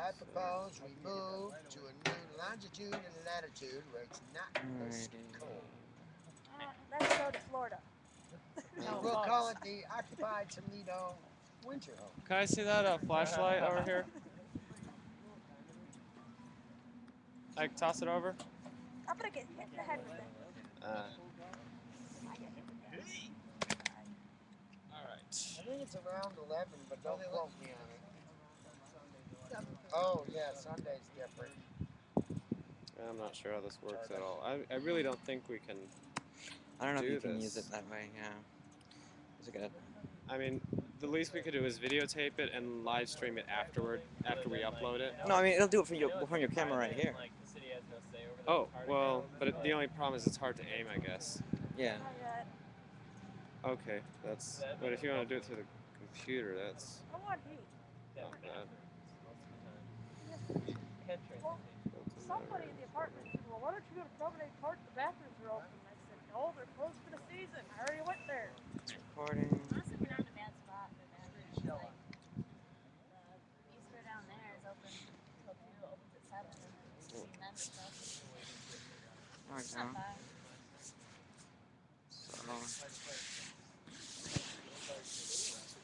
I propose we move to a new longitude and latitude where it's not this cold. Let's go to Florida. We'll call it the Occupied Toledo Winter Home. Can I see that flashlight over here? I toss it over? I'm gonna get hit in the head with it. I get hit in the head. Alright. I think it's around 11, but don't quote me on it. Oh, yeah, Sunday's different. I'm not sure how this works at all. I really don't think we can. I don't know if you do can this. use it that way, yeah. Is it good? I mean, the least we could do is videotape it and live stream it afterward, after we upload it. No, I mean, it'll do it from your camera right here. Oh, well, but the only problem is it's hard to aim, I guess. Yeah. Not yet. Okay, but if you want to do it through the computer, that's I want heat. not bad. Well, somebody in the apartment said, well, why don't you go to Promenade Park? The bathrooms are open. I said, no, they're closed for the season. I already went there. It's recording. Honestly, we're not in a bad spot for bathrooms. Like, the bistro down there is open until 2, opens at 7, and then it's just men's stuff. There we It's not go. bad. So,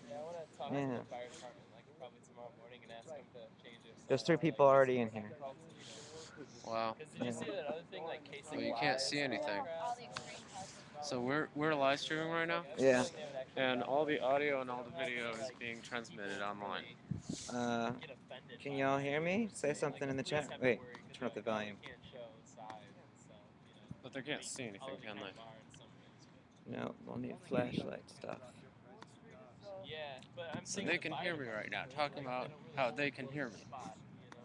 Yeah, I want to talk to the fire department, like probably tomorrow morning, and ask them to change it. there's 3 people already in here. Wow. Did you see that other thing, like casing? Well, you can't see anything. All the extreme houses. So we're live streaming right now, Yeah. and all the audio and all the video is being transmitted online. Can y'all hear me? Say something in the chat. Wait, turn up the volume. But they can't see anything, can they? No, we'll need flashlight stuff. So they can hear me right now, talking about how they can hear me.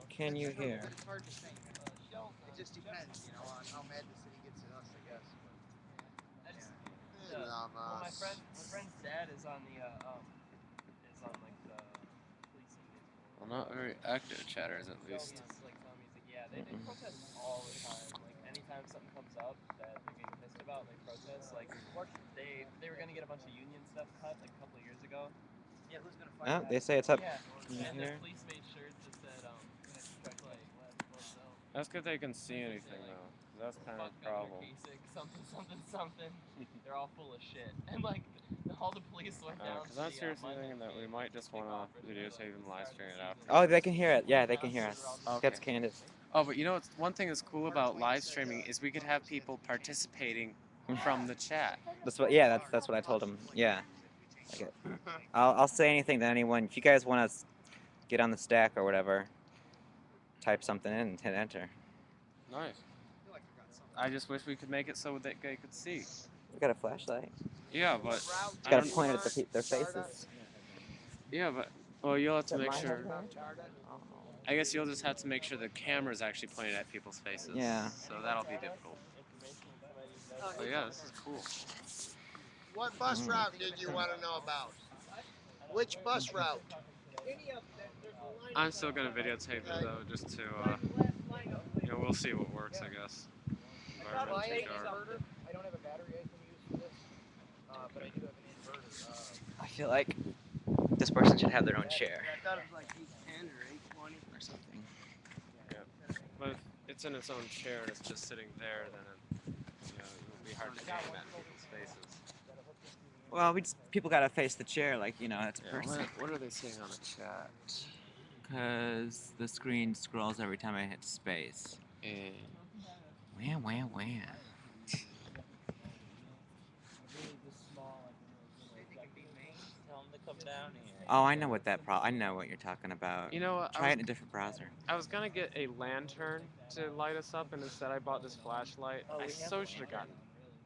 Can you hear? It's hard to say. It just depends, on how mad the city gets at us, I guess. Well, my friend's dad is on the policing. Well, not very active chatters, at least. They protest all the time. Like anytime something comes up that they're getting pissed about, they protest. Like they were gonna get a bunch of union stuff cut like a couple of years ago. Yeah, who's gonna fight? Oh, they say it's up. Yeah, Can you and the hear? police made shirts that said That's good they can see anything, though. That's kind of a problem. basic something. They're all full of shit, and like all the police went down. Because I'm seriously thinking that we might just want to videotape and live stream it after. Oh, they can hear it. Yeah, they can hear us. Okay. That's candid. Oh, but you know what's one thing that's cool about live streaming is we could have people participating from the chat. That's what. Yeah, that's what I told them. Yeah. Okay. I'll say anything to anyone. If you guys want to get on the stack or whatever, type something in and hit enter. Nice. I just wish we could make it so that they could see. We got a flashlight. Yeah, but You gotta point it at their faces. yeah, but well, you'll have to make sure. I guess you'll just have to make sure the camera's actually pointed at people's faces. Yeah. So that'll be difficult. But yeah, this is cool. What bus route did you want to know about? Which bus route? I'm still gonna videotape it though, just to we'll see what works, I guess. Environment I dark. don't have a battery I can use for this, but I do have an inverter. I feel like this person should have their own chair I thought it was like 810 or 820 or something. Yeah. But if it's in its own chair and it's just sitting there, then it would be hard to aim at people's faces. Well, people gotta face the chair, like it's a Yeah, person. what are they saying on the chat? Because the screen scrolls every time I hit space. Wah, wah, wah. Oh, I know what I know what you're talking about. You know what? Try it in a different browser. I was gonna get a lantern to light us up, and instead I bought this flashlight. I so should have gotten.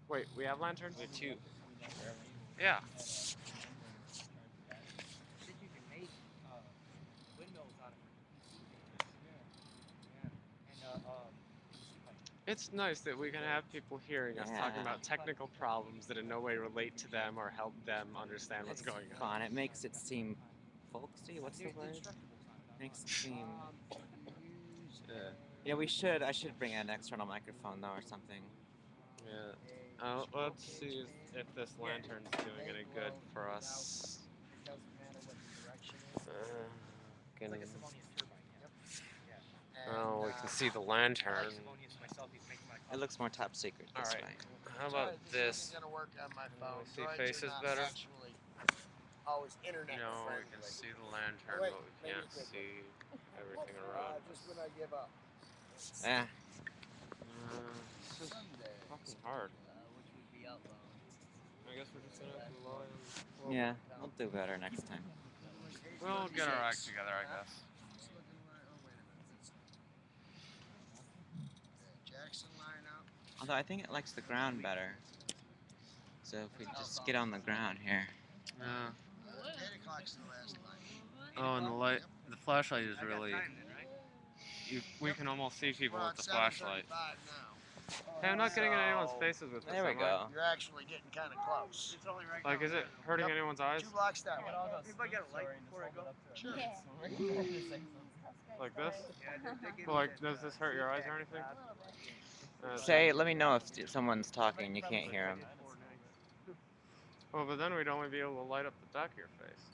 Wait, we have lanterns? We have 2. Yeah. It's nice that we can have people hearing us talking about technical problems that in no way relate to them or help them understand what's going on. Fun. It makes it seem folksy. What's the word? Makes it seem. Yeah, I should bring an external microphone though, or something. Yeah. Let's see if this lantern's doing any good for us. Now we can see the lantern. It looks more top secret this Alright. way. How about this? Isn't gonna work on my phone. See Droids are faces not better? actually always internet No, we friendly. can see the lantern, Wait, but we maybe can't quickly. see everything around us. Just when I give up. Yeah. It's just fucking hard. Which would be outbound. I guess we're just gonna have to rely on. Yeah, we'll do better next time. We'll get our act together, I guess. Just looking right. Oh wait a minute. Jackson line out. Although I think it likes the ground better. So if we just get on the ground here. Yeah. 8 o'clock's the last line. Oh, and the flashlight is really. We can almost see people We're with on the flashlight. 7:35 now. Hey, I'm not getting in anyone's faces with this. There we am I? go. You're actually getting kind of close. It's only right Like, is it hurting anyone's eyes? 2 blocks that way. Anybody got a light before I go? Sure. Yeah. Like this? Yeah, Well, like, does this hurt your eyes or anything? A little bit. Say, let me know if someone's talking and you can't hear them. Well, but then we'd only be able to light up the back of your face.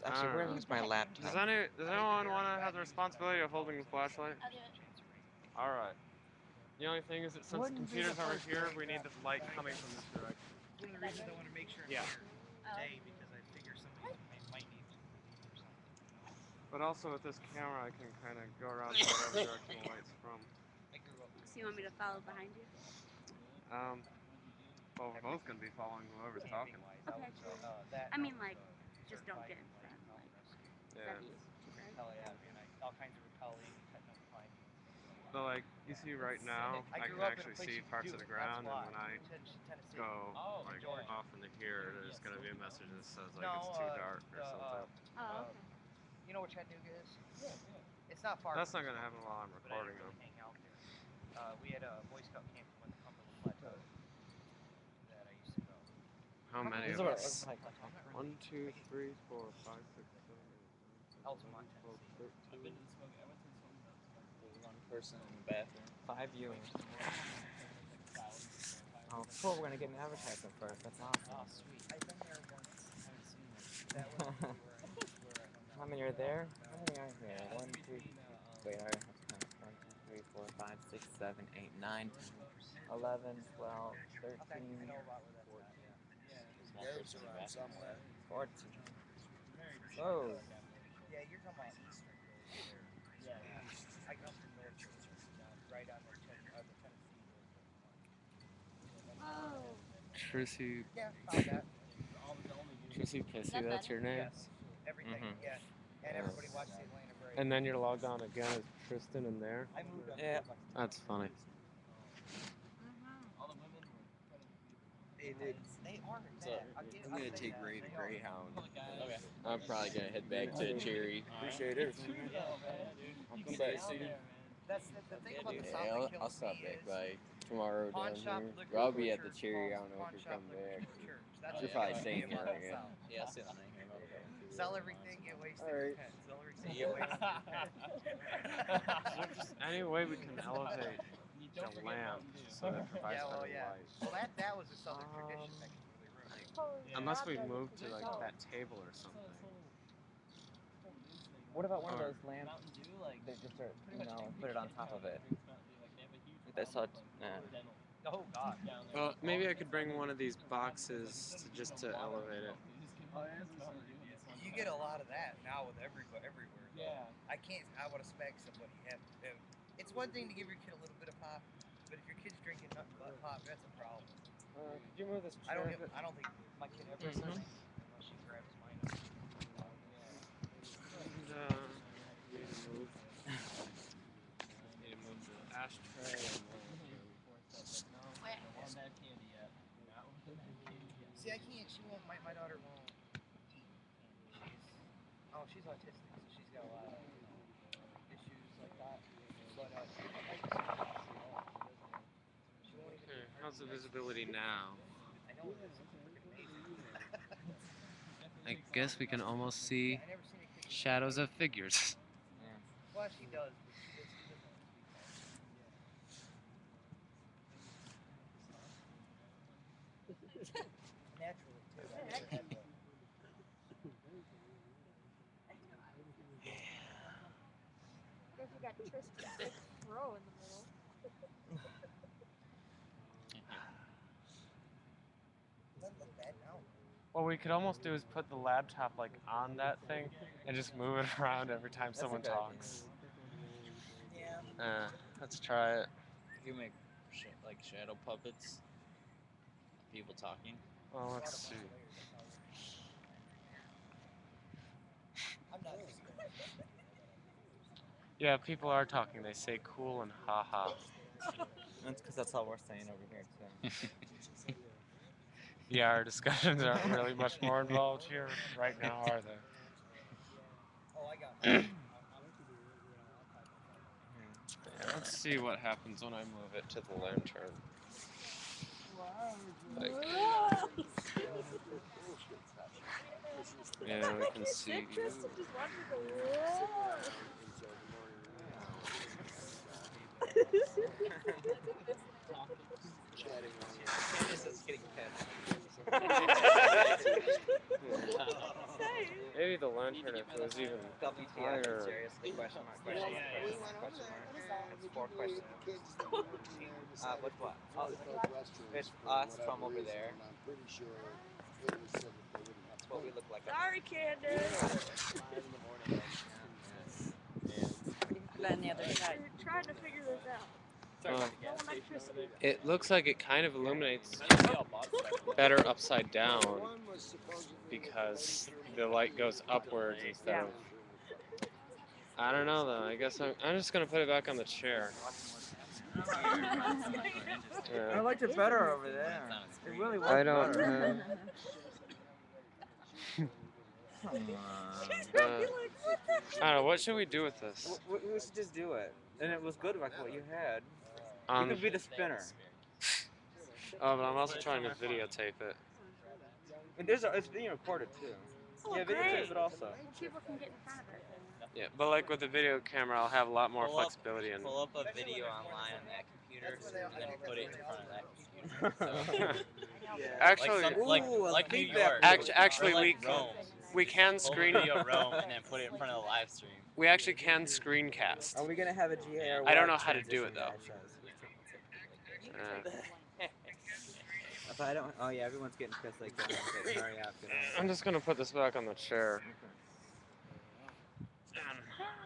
Actually, where's my laptop? Does anyone want to have the responsibility of holding the flashlight? I'll do it. All right. The only thing is that since the computer's over here, we need the light coming from this direction. One of the reasons I want to make sure I'm Yeah. here Oh. today because I figure somebody might need to or something. But also with this camera, I can kind of go around to whatever direction the light's from. I grew up So you want me to follow behind you? Well, we're both going to be following whoever's talking. Okay, cool. I mean, like, just don't get in front. Like, Yeah. Hell yeah, man. All kinds of repelling, cutting up pine. So, like, you see right now, I can grew up in a actually place see you parts do of the it, ground, that's and when I why. Tennessee. go, like, Georgia. off into here, there's going to be a message that says, like, No, it's too dark or something. Oh, okay. You know where Chattanooga is? It's not far. That's from not going to here, happen while I'm but I recording didn't them. really hang out there. We had a Boy Scout camp in the Cumberland Plateau that I used to go. How many These of are- us? Like, 1, 2, 3, 4, 5, 6, 7, 8, 9, 10, Altamont, 11, 12, 13. One person in the bathroom. 5 viewing. Oh, cool. We're gonna get an advertisement first. That's awesome. Oh, sweet. I've been there once. I haven't seen it. That was where I How many are there? How many are here? 1, 2. Wait, all right. Let's count. 1, 2, 3, 4, 5, 6, 7, 8, 9, 10, 11, 12, 13, Okay, I know about where that's at. Gabe's around somewhere. 14. Oh. Yeah, you're talking about Eastern. Yeah. I come from North Georgia, right on the Tennessee. Oh. Trissy, Yeah, found that. Trissy Pissy, that's your name? Yes. Everything, Mhm. yeah. And everybody watched the Atlanta Braves. And then you're logged on again as Tristan in there? I moved up. Yeah. That's funny. All the women were Hey, dude. They are. So, I'm gonna take Ray to Greyhound. Okay. I'm probably gonna head back to Cherry. Appreciate it. I'll come back soon. That's the thing about the South Yeah, that I'll kills stop me back is by tomorrow pawn down shop, here. liquor Well, I'll be store, at the Cherry. I don't know pawn if you're shop, coming liquor back. store, church. That's You're what probably I staying do here about the again. South. Yeah, I'll see you on Sell everything, get wasted. Alright. repent. Sell everything, get wasted. repent. Any way we can elevate the lamp so that it provides Yeah, well, better yeah. light. Well, that was a Southern tradition that was really rude. Unless we move to like that table or something. What about one of Or- those lamps? They just are, put it on top of it. That's how. Oh, God. Well, maybe I could bring one of these boxes to elevate it. You get a lot of that now with everywhere. Yeah. I would expect somebody have to do. It's one thing to give your kid a little bit of pop, but if your kid's drinking nothing but pop, that's a problem. Could you move this I chair? don't think my kid ever says anything unless she grabs mine. And, need to move. Need to move the ashtray. Where? See, I can't. She won't. My daughter won't eat candy. She's autistic, so she's got a lot of issues like that. But she won't even. Okay, how's the visibility now? I know it is. It's freaking amazing. I guess we can almost see I never seen a kid. shadows of figures. Well, she does. But she doesn't. Naturally, too. I never had one. got Tristan's big throw in the middle. What we could almost do is put the laptop like on that thing and just move it around every time someone talks. Yeah. Let's try it. You can make like shadow puppets. People talking. Well, let's see. Yeah, people are talking. They say cool and haha. That's because that's all we're saying over here too. Yeah, our discussions aren't really much more involved here right now, are they? Yeah, let's see what happens when I move it to the lantern. Like, yeah, we can see. Tristan just wanted to go. Maybe the lantern, if it was even higher. Seriously, question mark, question mark, question mark, question mark. That's 4 questions. What's what? Oh, it's us from over there. That's what we look like. Sorry, Candace. On the other side. We're trying to figure this out. No electricity. It looks like it kind of illuminates better upside down because the light goes upwards instead of. I don't know though. I guess I'm just gonna put it back on the chair. I liked it better over there. It really was. I don't. Come on. I don't know. What should we do with this? We should just do it. And it was good like what you had. You Um, could be the spinner. oh, but I'm also trying to videotape it. And it's being recorded too. Oh, Yeah, great. videotape it also. People can get in front of it. Yeah, but like with the video camera, I'll have a lot more flexibility and. Pull up a video online on that computer and then put it in front of that computer. Actually, like New York. actually, or like Rome. we can Pull screen. video Rome and then put it in front of the live stream. We actually can screencast. Are we gonna have a GA or I don't what know how to do it, transition though. guy says? If I don't, oh yeah, everyone's getting pissed like that. Okay, hurry up. I'm just gonna put this back on the chair.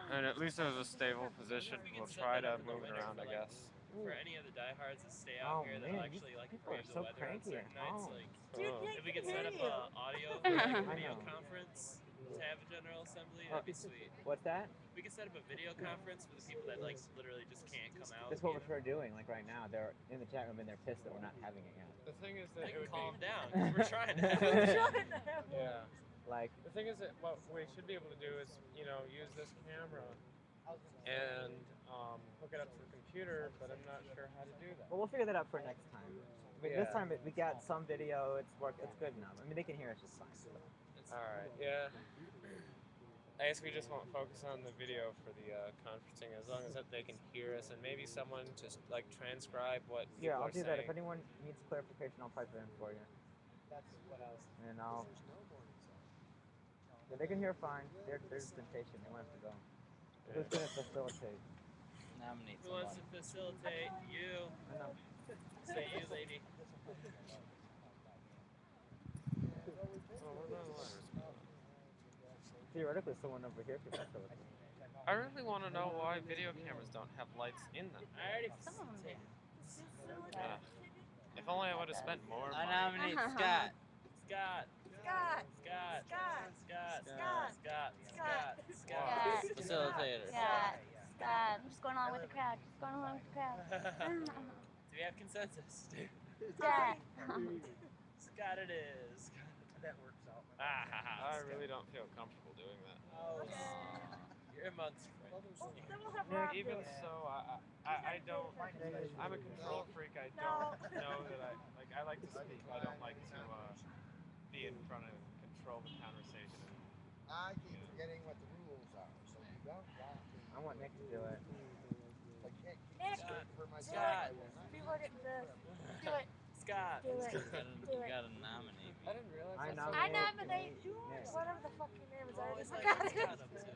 And at least it was a stable position. We'll try to move it around, I guess. For any of the diehards that stay out here that actually like people are brave the so weather on cranky certain at nights, home. like Oh. if we could set up a audio video conference to have a general assembly, that'd be sweet. What's that? We could set up a video conference for the people that like literally just can't come out. That's what we're doing. Like right now, they're in the chat room and they're pissed that we're not having it yet. The thing is that They it can would calm be. down. 'Cause we're trying to have it. Yeah. Like, The thing is that what we should be able to do is, use this camera and hook it up to the computer, but I'm not sure how to do that. well, we'll figure that out for next time. I mean, this Yeah. time we got some video. It's good enough. I mean, they can hear us just fine. So. All right. Yeah. I guess we just won't focus on the video for the conferencing, as long as that they can hear us, and maybe someone just like transcribe what. Yeah, people I'll are do that. If saying. anyone needs clarification, I'll type it in for you. And I'll. Yeah, they can hear fine. They're just impatient. They want us to go. Who's gonna facilitate? Nominate Who wants to facilitate? You. I know. Say you, lady. Theoretically, someone over here could facilitate. I really want to know why video cameras don't have lights in them. I already Some of them do. If only I would have spent more I money. nominate Scott. Scott. Scott. Scott. Scott. Scott. Scott. Scott. Scott. Scott. Facilitator. Scott. Scott. I'm just going along with the crowd. Just going along with the crowd. Do we have consensus? Scott. Scott it is. That works out. I really don't feel comfortable doing that. Oh, you're amongst friends. Then we'll have Nick, Rob even do it. so, I don't. I'm a control freak. I don't know that I like to speak. I don't like to be in front and control the conversation. I keep forgetting what the rules are, so you don't have to. I want Nick to do it. I can't keep Nick, straight for myself. Scott. I will not. people are getting pissed. Do it. Scott. Do it. You gotta nominate me. I didn't realize. I that's nominate- I nominate Nick. whatever the fuck your name is. I already Always like forgot what's it. Scott up to?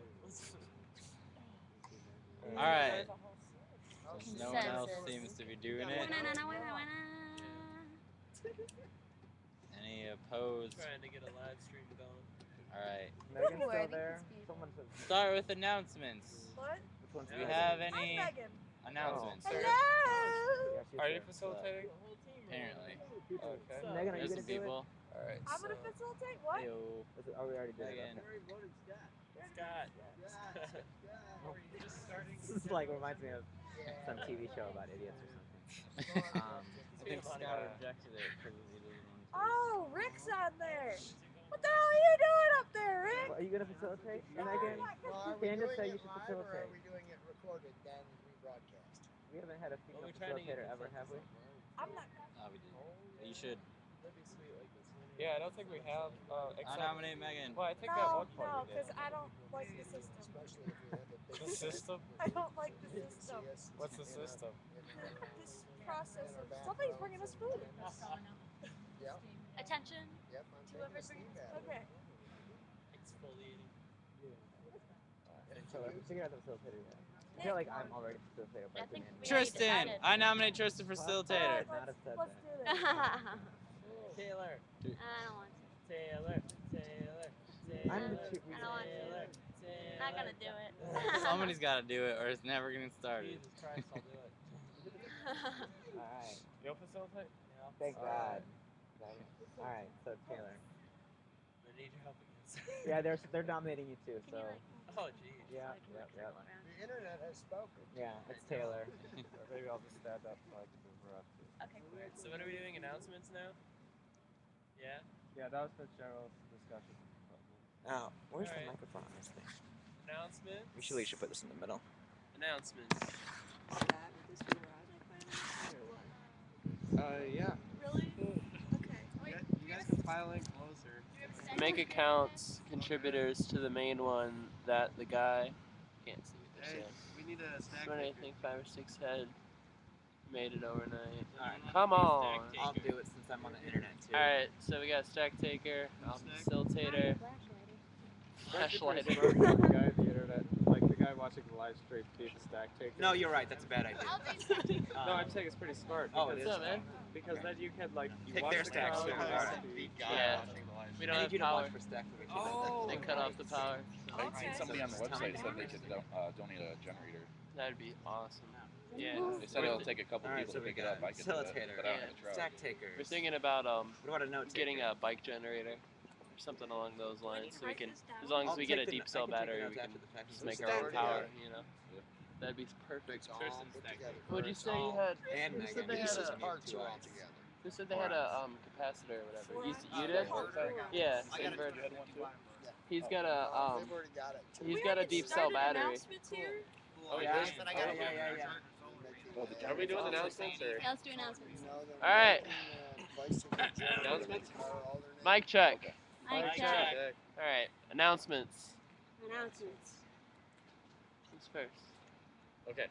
Alright. There's a whole series. Since no one else seems to be doing it. Any opposed? Trying to get a live stream going. Alright. Megan's still there. Someone said. Start with announcements. What? Which one's Do we have Hi, any Megan. announcements? Hello. Yeah, she's Are you there. facilitating? Apparently. Okay. Megan, are you There's gonna some do it? people. Alright. I'm gonna facilitate. What? Heyo. Oh, we already did it. Megan. Okay. Scott. This is like reminds me of some TV show about idiots or something. I think Scott rejected it because he doesn't want to. Oh, Rick's on there. What the hell are you doing up there, Rick? Are you gonna facilitate, No, Megan? I'm not Well, gonna- are we Candace doing said it you should live, or facilitate. are we doing it recorded, then rebroadcast? We haven't had a female Well, we're trying to get facilitator ever, have we? I'm not. Oh, we did. You should. That'd be sweet like this. Yeah, I don't think we have. I Except, nominate Megan. well, I think at No, one point no, we did. because I don't like the system. Especially if we have a big The system? I don't like the system. What's the system? This process of somebody's bringing us food. Yep, Attention. yep, I'm taking Whoever's a steam bringing bath. Okay. Exfoliating. So we figured out the facilitator yet. I feel like I'm already facilitator, but I I've think been in. we already Tristan! decided. I nominate Tristan for facilitator. Alright, Not have said let's that. do this. Taylor. I don't want to. Taylor. Taylor. I'm the chief. I don't want to. Not gonna do it. Somebody's got to do it, or it's never gonna start. Jesus Christ, I'll do it. Alright. You'll facilitate? Thank God. Alright, so Taylor. I need your help against. Yeah, they're nominating you too, Can so. you like, Oh, jeez. Yeah, so I can yep, like yep. circle around? The internet has spoken. Yeah, it's Taylor. Or maybe I'll just stand up so I can move around. Okay, cool. Alright, so what are we doing? Announcements now? Yeah? Yeah, that was Fitzgerald's discussion. Now, where's the Alright. microphone on this thing? Announcements? We should put this in the middle. Announcements. Yeah. Really? Okay. Wait. You guys can file in closer. Make accounts, contributors to the main one that the guy can't see what they're saying. We need a stack. But I think 5 or 6 had made it overnight. Alright. Come on! I'll do it since I'm on the internet too. Alright, so we got stack taker, facilitator, flashlighter. The guy at the internet, like the guy watching the live stream, keep a stack taker. No, you're right. That's a bad idea. No, I'm saying it's pretty smart. Oh, Because, it is. What's up, man? because then you can like you Pick watch their the stacks, crowd, so you alright. watch the guy Yeah. watching the live We I don't need have you to power. watch for stack. Oh. They cut off the power. Okay. Somebody on the website said they could donate a generator. That'd be awesome. Yeah. They said it'll take a couple Alright, people so to we pick it got up. I could do it, facilitator, but I don't have a truck. stack taker. We're thinking about What about a note taker? getting a bike generator or something along those lines, so we can, as long I'll as we get a take the- deep cell I can take the battery, notes we can after the fact. just So make stack our own taker. power. You know, that'd be perfect. It's all Tristan's put stack together. What'd you say you All had? And Who Megan. said they This had is a? a parts two are all eyes. together. Who said they had a capacitor or whatever? You Oh, did? cool. Yeah, I got it. inverter. You had one too? He's got a They've already got it. he's got a deep cell battery. Announcements here? Oh, Yeah, yeah. yeah. Are we doing announcements or? Yeah, let's do announcements. All right. Announcements? Mic check. Mic check. All right, announcements. Announcements. Who's first? Okay.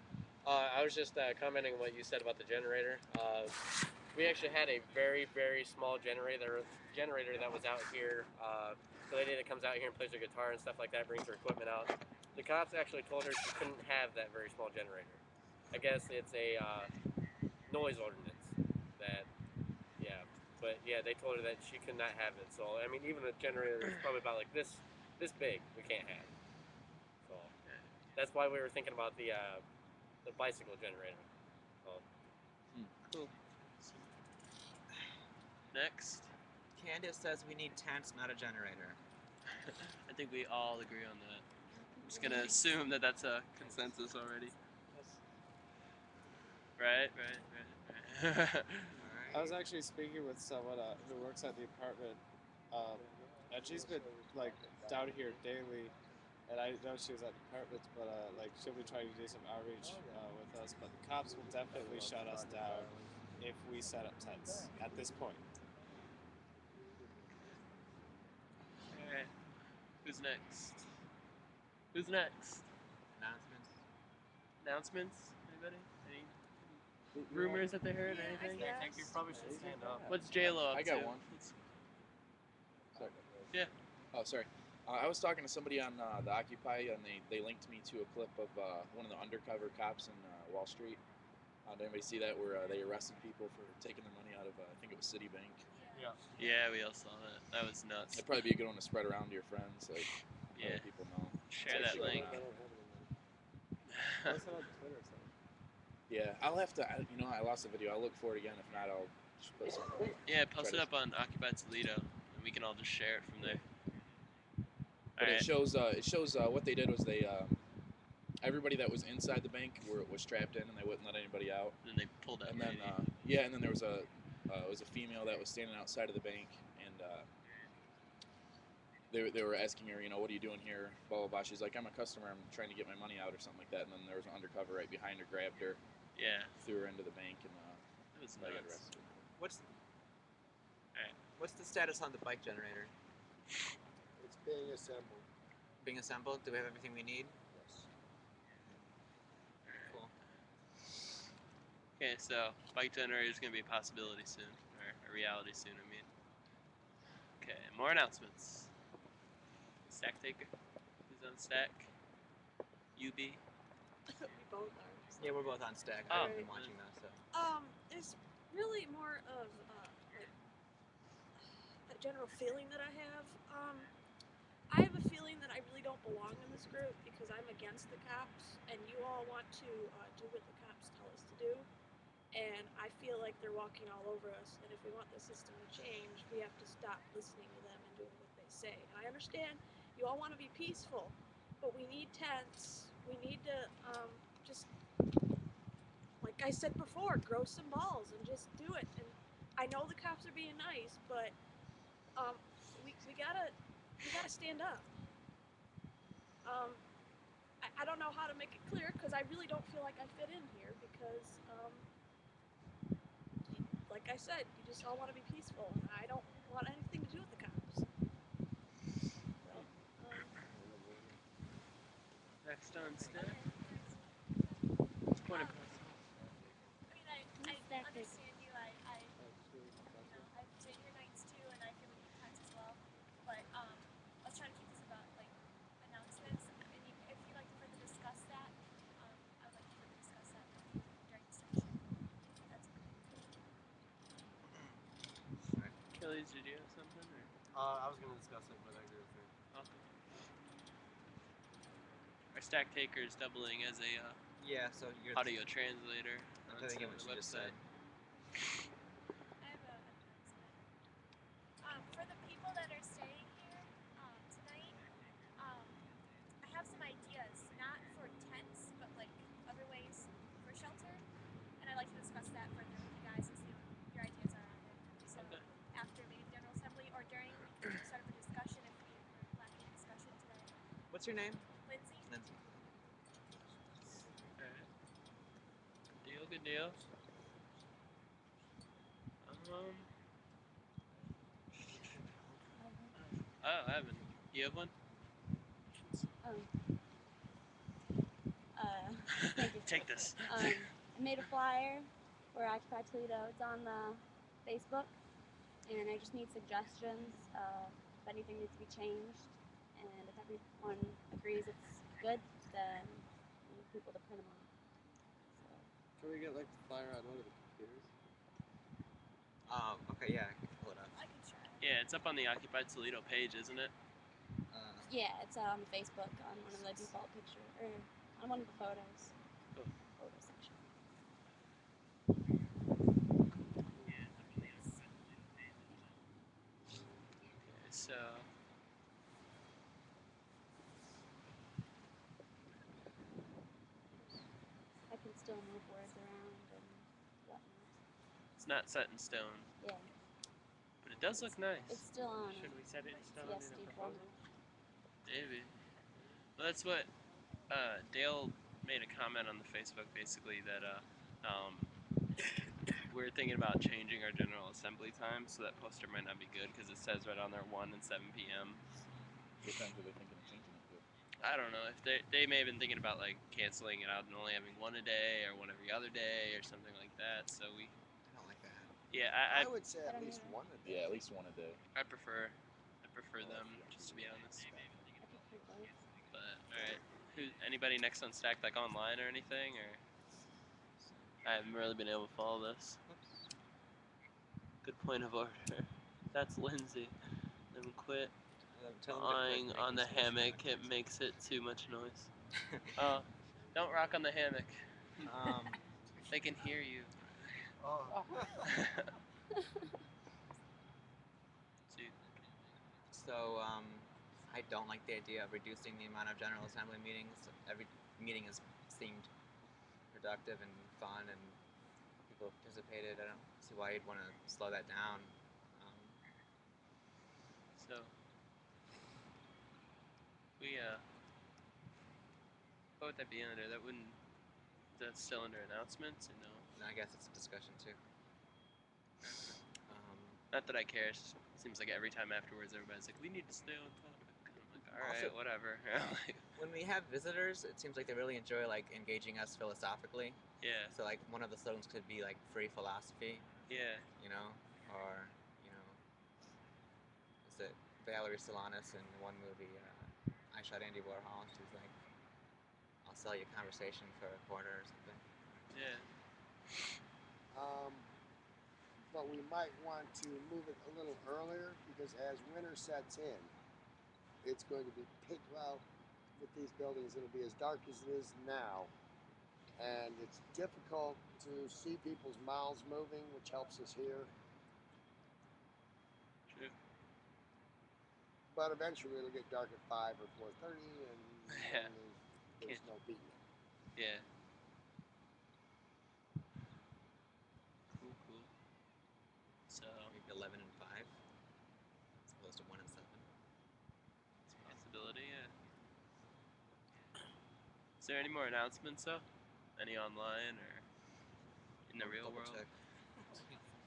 I was just commenting on what you said about the generator. We actually had a very, very small generator that was out here. The lady that comes out here and plays her guitar and stuff like that, brings her equipment out. The cops actually told her she couldn't have that very small generator. I guess it's a noise ordinance that, yeah. But yeah, they told her that she could not have it. So, I mean, even a generator that's probably about like this big, we can't have. So, that's why we were thinking about the bicycle generator. So, Cool. Next. Candace says we need tents, not a generator. I think we all agree on that. I'm just gonna assume that that's a consensus already. Right. I was actually speaking with someone who works at the apartment, and she's been like down here daily, and I know she was at the apartment, but like she'll be trying to do some outreach with us. But the cops will definitely shut us down if we set up tents at this point. Alright. Who's next? Who's next? Announcements. Announcements? Anybody? Any rumors that they heard or anything? Yes. I think you probably should stand up. What's J-Lo up I to? got one. Sorry. Yeah. Oh, sorry. I was talking to somebody on the Occupy, and they linked me to a clip of one of the undercover cops in Wall Street. Did anybody see that where they arrested people for taking their money out of, I think it was Citibank? Yeah. Yeah, we all saw that. That was nuts. It'd probably be a good one to spread around to your friends, like Yeah. let people know. Share that link. Post it on Twitter or something. Yeah, I'll have to. You know, I lost the video. I'll look for it again. If not, I'll just put some. Yeah, post it up on Occupy Toledo, and we can all just share it from there. But Alright. it shows what they did was they everybody that was inside the bank was trapped in, and they wouldn't let anybody out. And then they pulled out. And then yeah, and then there was a female that was standing outside of the bank, and they were asking her, you know, what are you doing here? Blah blah blah. She's like, I'm a customer. I'm trying to get my money out or something like that. And then there was an undercover right behind her, grabbed her, Yeah. threw her into the bank, and It was they got nuts. arrested. What's the status on the bike generator? It's being assembled. Being assembled? Do we have everything we need? Yes. Cool. Okay, so bike generator is going to be a possibility soon, or a reality soon, I mean. Okay, more announcements. Stack taker. Who's on stack? UB. We both are. Yeah, we're both on stack. Oh. I've been watching that, so. It's really more of like a general feeling that I have. I have a feeling that I really don't belong in this group because I'm against the cops, and you all want to do what the cops tell us to do. And I feel like they're walking all over us. And if we want the system to change, we have to stop listening to them and doing what they say. And I understand you all want to be peaceful, but we need tents. We need to just, like I said before, grow some balls and just do it. And I know the cops are being nice, but we gotta stand up. I don't know how to make it clear because I really don't feel like I fit in here because, like I said, you just all want to be peaceful, and I don't want anything to do with the cops. So, Next on stack. Point of I mean, I understand you. I've been here nights too, and I feel like you times as well. But I was trying to keep this about like announcements, and if you'd like to further discuss that, I would like to further discuss that during the session. That's okay. Achilles, did you have something? Or? I was gonna discuss it, but I agree with you. Okay. Our stack taker is doubling as a Yeah, so you're. audio translator I'm on thinking the what you just said. I have an announcement. For the people that are staying here tonight, I have some ideas, not for tents, but like other ways for shelter, and I'd like to discuss that further with you guys and see what your ideas are on it. So Okay. after maybe the General Assembly or during the start of the discussion, if we were lacking discussion today. What's your name? Lindsay? Lindsay. Alright. Good deal. Oh, I haven't. You have one? Thank you. Take this. I made a flyer for Occupy Toledo. It's on the Facebook, and I just need suggestions if anything needs to be changed. And if everyone agrees it's good, then we need people to print them on. Can we get like the flyer on one of the computers? Okay, yeah, I can pull it up. I can try. Yeah, it's up on the Occupy Toledo page, isn't it? Yeah, it's on the Facebook on one of the default pictures, or on one of the photos. Cool. Photo section. Okay, so I can still move words around and whatnot. it's not set in stone, Yeah, but it does look nice. it's still on Should we set it in stone CSD in a proposal? format. Maybe. Well, that's what Dale made a comment on the Facebook, basically, that we're thinking about changing our General Assembly time, so that poster might not be good because it says right on there 1 and 7 p.m. What times are they thinking of changing it to? I don't know if they may have been thinking about like canceling it out and only having one a day or one every other day or something like that. So we, I don't like that. yeah, I I would say I at don't least either. one a day. Yeah, at least one a day. prefer them, just to be honest. Alright. Anybody next on stack like online or anything, or? I haven't really been able to follow this. Good point of order. That's Lindsay. Then quit lying on the hammock. It makes it too much noise. Oh, don't rock on the hammock. They can hear you. Oh. So, I don't like the idea of reducing the amount of General Assembly meetings. Every meeting has seemed productive and fun, and people have participated. I don't see why you'd want to slow that down. So, what would that be under? That wouldn't. That's still under announcements, or no? No, I guess it's a discussion too. Not that I care. It seems like every time afterwards, everybody's like, "We need to stay on topic." I'm like, "All right, Also, whatever." When we have visitors, it seems like they really enjoy like engaging us philosophically. Yeah. So like one of the slogans could be like free philosophy. Yeah. You know, or is it Valerie Solanas in one movie? I Shot Andy Warhol. She's like, "I'll sell you conversation for a quarter" or something. Yeah. But we might want to move it a little earlier because as winter sets in, it's going to be pitch well with these buildings. It'll be as dark as it is now, and it's difficult to see people's mouths moving, which helps us hear. True. But eventually it'll get dark at 5 or 4:30, and Yeah. there's no beating it. Yeah. Cool. So maybe 11 and 5, as opposed to 1 and 7. It's a possibility, yeah. Is there any more announcements though? Any online or in the real world? The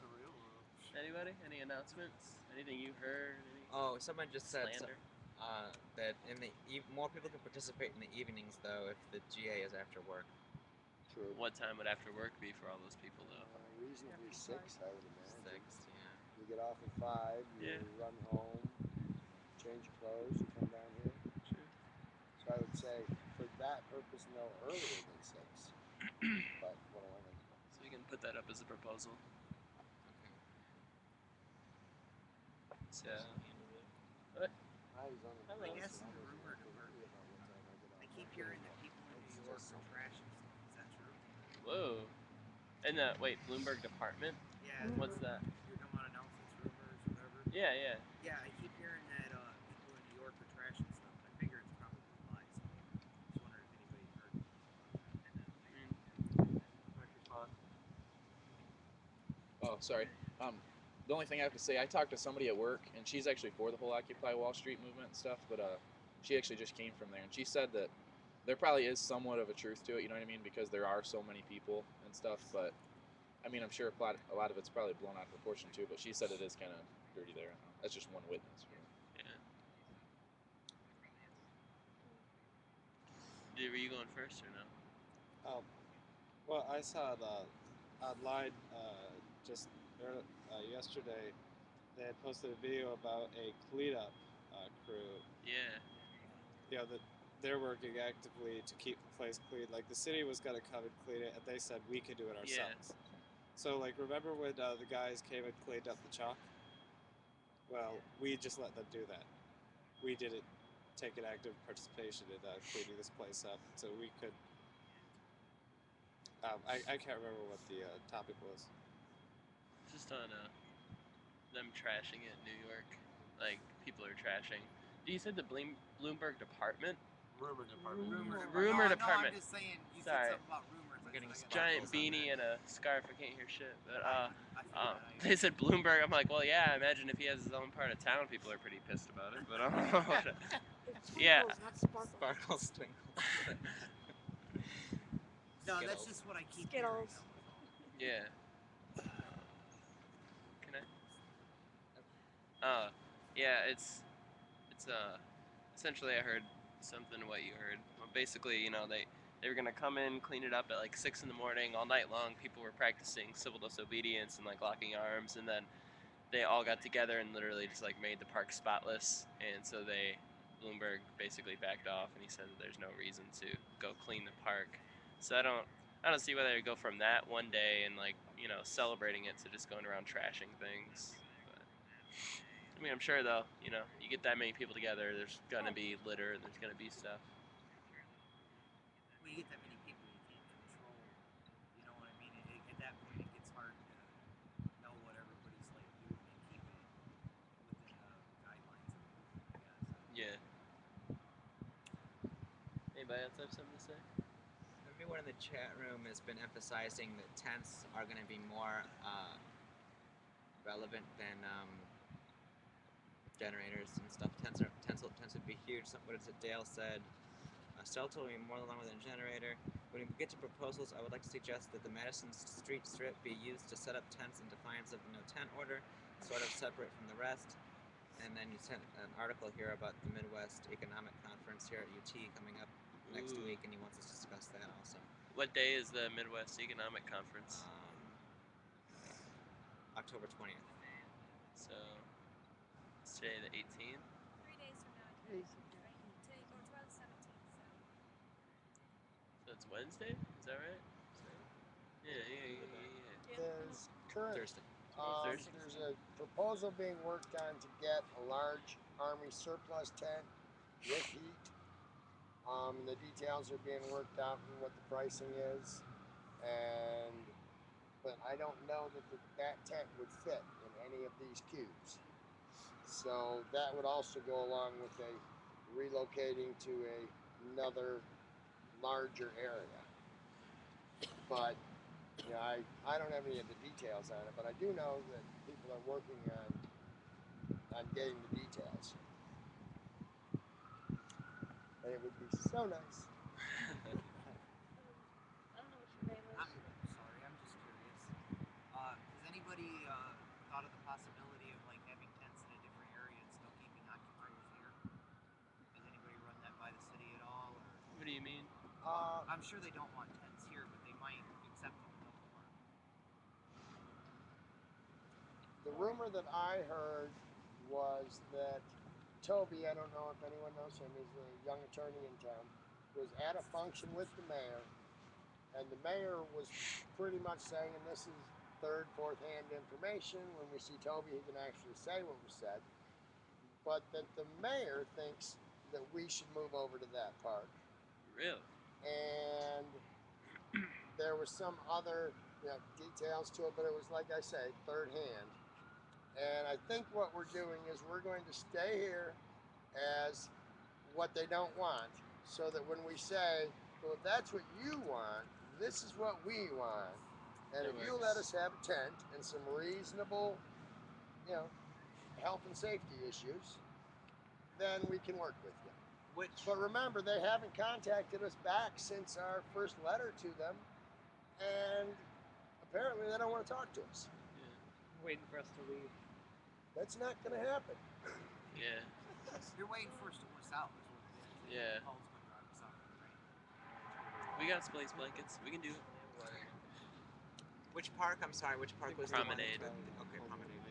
real world. Anybody? Any announcements? Anything you heard? Any Oh, someone just said slander? that in the more people can participate in the evenings though if the GA is after work. True. What time would after work be for all those people though? Reasonably 6, I would imagine. 6, yeah. You get off at 5, you run home, change your clothes, you come down here. Sure. So I would say for that purpose, no earlier than 6. But what do I know? So we can put that up as a proposal. So. What? I guess in the rumor department, I keep hearing that people in New York are trashing stuff. Is that true? Whoa. In the Bloomberg department? Yeah. What's that? You're talking about announcements, rumors, whatever. Yeah. Yeah, I keep hearing that people in New York are trashing stuff. I figure it's probably lies. Just wondering if anybody heard about that. Oh, sorry. The only thing I have to say, I talked to somebody at work, and she's actually for the whole Occupy Wall Street movement and stuff, but she actually just came from there, and she said that there probably is somewhat of a truth to it, you know what I mean, because there are so many people and stuff, but, I mean, I'm sure a lot of it's probably blown out of proportion too, but she said it is kind of dirty there. That's just one witness. Yeah. Were you going first or no? Well, I saw online just yesterday. They had posted a video about a cleanup crew. Yeah. You know, that they're working actively to keep the place clean. Like the city was gonna come and clean it, and they said we could do it ourselves. Yeah. So like, remember when the guys came and cleaned up the chalk? Well, we just let them do that. We didn't take an active participation in cleaning this place up, so we could. I can't remember what the topic was. Just on them trashing it in New York. Like, people are trashing. You said the Bloomberg department? Rumor department. Rumor department. No, I'm just saying, you Sorry. said something about rumors. We're getting Giant beanie and a scarf. I can't hear shit. But I they said Bloomberg. I'm like, well, yeah. I imagine if he has his own part of town, people are pretty pissed about it. But yeah. Sparkles, twinkles. No, that's just what I keep Skittles. hearing. Yeah. Can I? Yeah. It's essentially I heard something what you heard. Well, basically, you know, they were gonna come in, clean it up at like 6 in the morning, all night long. People were practicing civil disobedience and like locking arms, and then they all got together and literally just like made the park spotless. And so they Bloomberg basically backed off, and he said that there's no reason to go clean the park. So I don't see why they would go from that one day and like celebrating it to just going around trashing things. But, I mean, I'm sure though, you get that many people together, there's gonna be litter and there's gonna be stuff. When you get that many people, you can't control. You know what I mean? At that point, it gets hard to know what everybody's like doing and keep it within the guidelines of the movement, I guess. Yeah. Anybody else have something to say? Everyone in the chat room has been emphasizing that tents are going to be more relevant than generators and stuff. Tents would be huge. What is it? Dale said. Shelter will be more longer than a generator. When we get to proposals, I would like to suggest that the Madison Street Strip be used to set up tents in defiance of the no tent order, sort of separate from the rest. And then you sent an article here about the Midwest Economic Conference here at UT coming up next week, and he wants us to discuss that also. What day is the Midwest Economic Conference? October 20th. So, it's today the 18th? 3 days from now. Today, tomorrow's the 17th, so. So it's Wednesday? Is that right? Yeah. There's current Thursday. there's a proposal being worked on to get a large Army surplus tent with heat. The details are being worked out and what the pricing is, but I don't know that that tent would fit in any of these cubes. So that would also go along with relocating to another larger area. But I don't have any of the details on it, but I do know that people are working on getting the details. And it would be so nice. I don't know what your name is. I'm sorry, I'm just curious. Has anybody thought of the possibility of like having tents in a different area and still keeping occupiers here? Has anybody run that by the city at all? Or? What do you mean? I'm sure they don't want tents here, but they might accept them in the park. The rumor that I heard was that Toby, I don't know if anyone knows him, he's a young attorney in town, was at a function with the mayor, and the mayor was pretty much saying, and this is third, fourth-hand information, when we see Toby he can actually say what was said, but that the mayor thinks that we should move over to that park. Really? And there was some other details to it, but it was, like I say, third hand. And I think what we're doing is we're going to stay here as what they don't want, so that when we say, well, if that's what you want, this is what we want. And if you let us have a tent and some reasonable, health and safety issues, then we can work with you. But remember, they haven't contacted us back since our first letter to them, and apparently they don't want to talk to us. Waiting for us to leave. That's not going to happen. Yeah. You're waiting for us to wuss out, is what it is. Yeah. Paul's going to drive us out, right? We got space blankets. We can do it. Which park? I'm sorry, which park was Promenade. the one? Okay, Promenade.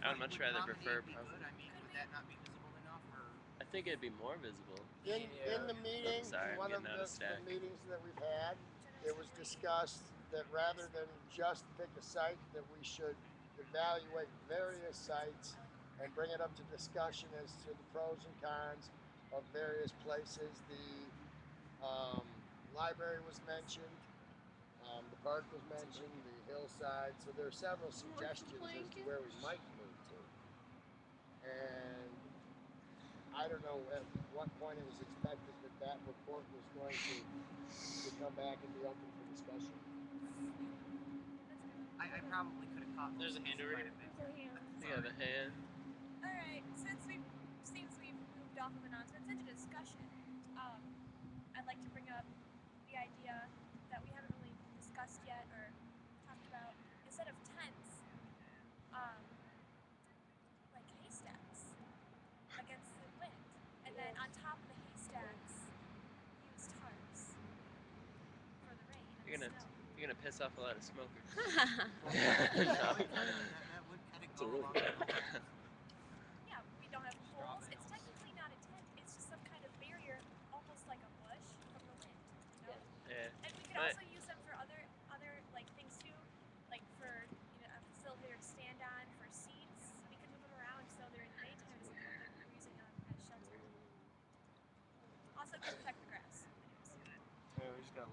I would much rather prefer Promenade be good? I mean, would that not be visible enough, or? I think it'd be more visible. In the meeting, Sorry, one of I'm getting out the of stack. meetings that we've had, it was discussed that rather than just pick a site, that we should evaluate various sites and bring it up to discussion as to the pros and cons of various places. The library was mentioned, the park was mentioned, the hillside, so there are several suggestions as to where we might move to. And I don't know at what point it was expected that report was going to come back and be open for discussion. I probably could have caught. There's a hand over here. We have a hand. Alright, since we've moved off of announcements into discussion, I'd like to bring up the idea that we haven't really discussed yet or talked about. Instead of tents, like haystacks against the wind, and then on top of the haystacks, use tarps for the rain. You're and gonna snow. you're gonna piss off a lot of smokers. That would kind of It's a go really along with the whole Yeah, we don't have poles. It's technically not a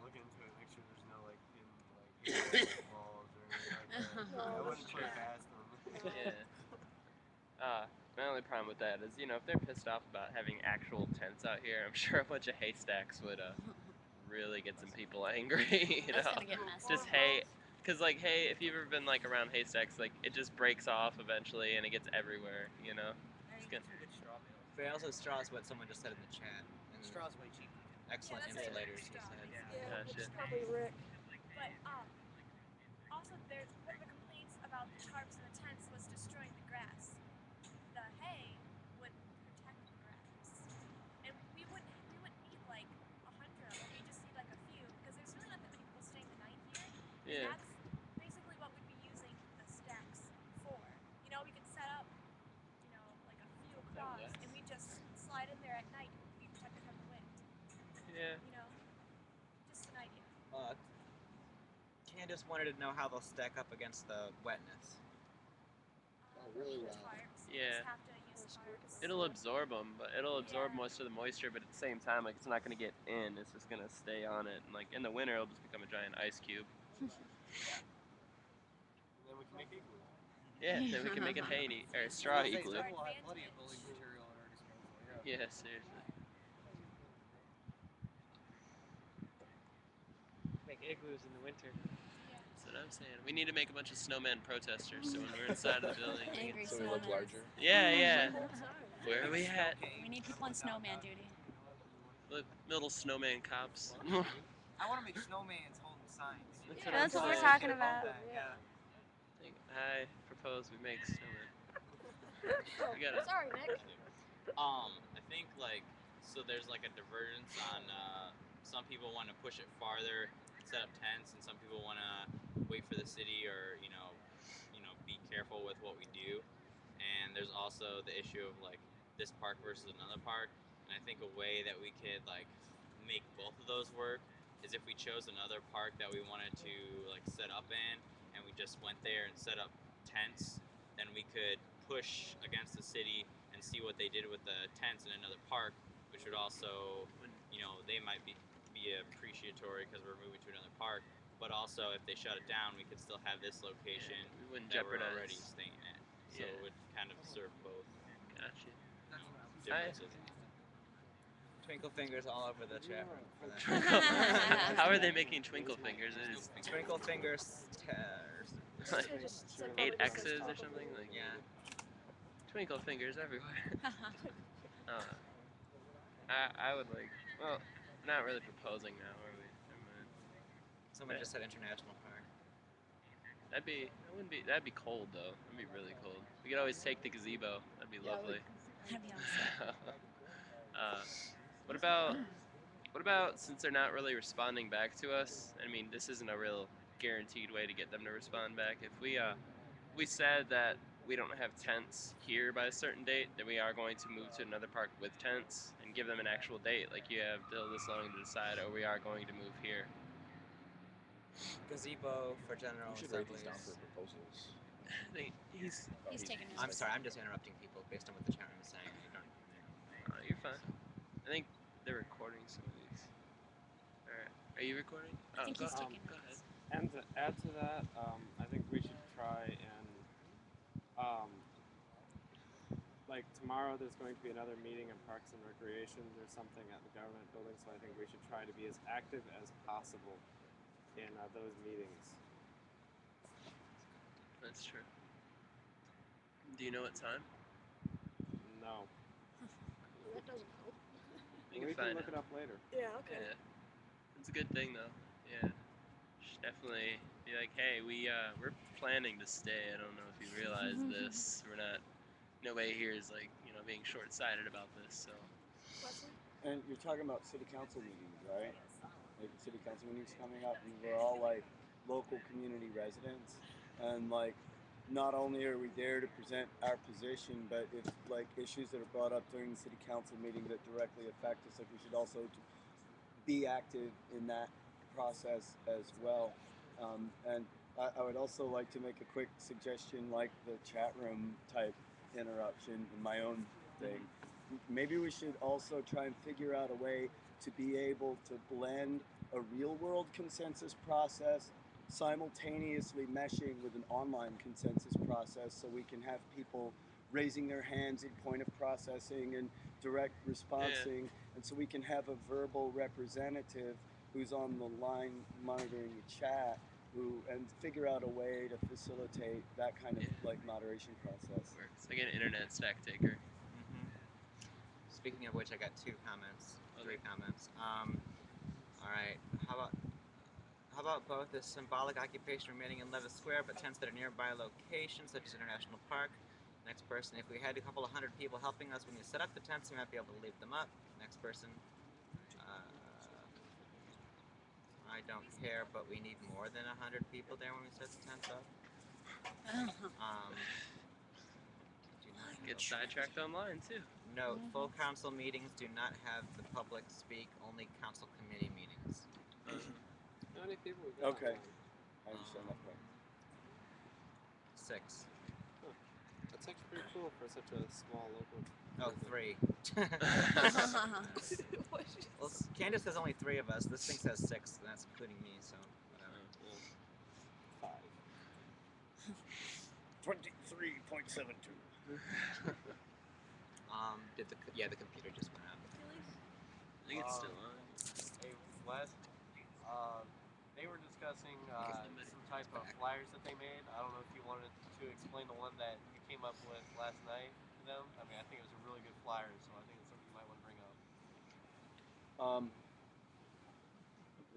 look into it, make sure there's no like hidden like walls or anything like that. I wouldn't put it past them. Yeah. My only problem with that is, if they're pissed off about having actual tents out here, I'm sure a bunch of haystacks would really get some people angry. It's gonna get messy. Just hay, because like hay, if you've ever been like around haystacks, like it just breaks off eventually and it gets everywhere. It's good. But also straw is what someone just said in the chat. And Straw's way cheaper. excellent Yeah, that's insulators, he straw. said. Yeah, which is Gotcha. probably Rick. But also there's one of the complaints about the tarps and the tents was destroying the grass. The hay would protect the grass, and we wouldn't need like 100 of them. We just need like a few because there's really not that many people staying the night here. Yeah. And that's basically what we'd be using the stacks for. We could set up, like a few across, and we just slide in there at night and be protected from the wind. Yeah. Just an idea. Candace wanted to know how they'll stack up against the wetness. Oh, really well. Tarps. Yeah. Just have to use tarps. It'll absorb them, but it'll absorb most of the moisture. But at the same time, like it's not gonna get in. It's just gonna stay on it. And like in the winter, it'll just become a giant ice cube. And then we can make igloo. Yeah. Then we can make a hay or a straw igloo. We'll have plenty of building material at our disposal. Yeah, seriously. Make igloos in the winter. That's what I'm saying. We need to make a bunch of snowman protesters, so when we're inside of the building, Angry So we look snowmen. larger. yeah. Where are we at? We need people on snowman duty. Look, little snowman cops. I want to make snowmans holding signs. That's what we're saying. talking about. Yeah. I propose we make snowmen. We gotta. Sorry, Nick. I think so there's like a divergence on some people want to push it farther, set up tents, and some people want to wait for the city or be careful with what we do. And there's also the issue of like this park versus another park. And I think a way that we could make both of those work is if we chose another park that we wanted to set up in, and we just went there and set up tents, then we could push against the city and see what they did with the tents in another park, which would also, they might be appreciatory because we're moving to another park, but also if they shut it down, we could still have this location We wouldn't that we're jeopardize. already staying at. So Yeah. it would kind of serve both Gotcha. differences. Twinkle fingers all over the chat room for that. How are they making twinkle fingers? Is Twinkle fingers. like 8 X's or something? Like Yeah. twinkle fingers everywhere. I would well, not really proposing now, are we? Never mind. Someone just said international park. That'd be cold though. That'd be really cold. We could always take the gazebo. That'd be lovely. That'd be awesome. What about since they're not really responding back to us? I mean, this isn't a real guaranteed way to get them to respond back. If we said that we don't have tents here by a certain date, then we are going to move to another park with tents and give them an actual date. Like you have till this long to decide, or we are going to move here. Gazebo for general We should write these assemblies. down for proposals. He's He's taking notes. I'm sorry, I'm just interrupting people based on what the chat room is saying. You don't- you're fine. I think they're recording some of these. Alright. Are you recording? I think he's taking Go notes. And to add to that, I think we should try and tomorrow there's going to be another meeting in Parks and Recreation or something at the government building, so I think we should try to be as active as possible in those meetings. That's true. Do you know what time? No. That doesn't help. We We can find can look out. it up later. Yeah, okay. Yeah. It's a good thing though. Yeah. Should definitely be like, hey, we're planning to stay. I don't know if you realize this. Nobody here is being short-sighted about this. So. Leslie? And you're talking about city council meetings, right? Like city council meetings coming up, and we're all local community residents, and not only are we there to present our position, but if issues that are brought up during the city council meeting that directly affect us, we should also be active in that process as well. And I would also like to make a quick suggestion, like the chat room type interruption in my own thing. Maybe we should also try and figure out a way to be able to blend a real-world consensus process simultaneously meshing with an online consensus process, so we can have people raising their hands in point of processing and direct responsing, and so we can have a verbal representative who's on the line monitoring the chat and figure out a way to facilitate that kind of like moderation process. It's like an internet stack taker. Speaking of which, I got 3 comments. All right, how about both the symbolic occupation remaining in Levis Square, but tents that are nearby locations such as International Park? Next person, if we had a couple of 100 people helping us when we set up the tents, we might be able to leave them up. Next person, I don't care, but we need more than 100 people there when we set the tents up. Get sidetracked online too. Note, full council meetings do not have the public speak, only council committee meetings. How many people we got? Okay, I understand that part. 6. Huh. That's actually pretty cool for such a small local. Oh, 3. Well, Candace says only 3 of us. This thing says 6, and that's including me, so whatever. 23.72. The computer just went out. I think it's still on. Hey, Wes, they were discussing some type of flyers that they made. I don't know if you wanted to explain the one that you came up with last night to them. I mean, I think it was a really good flyer, so I think it's something you might want to bring up.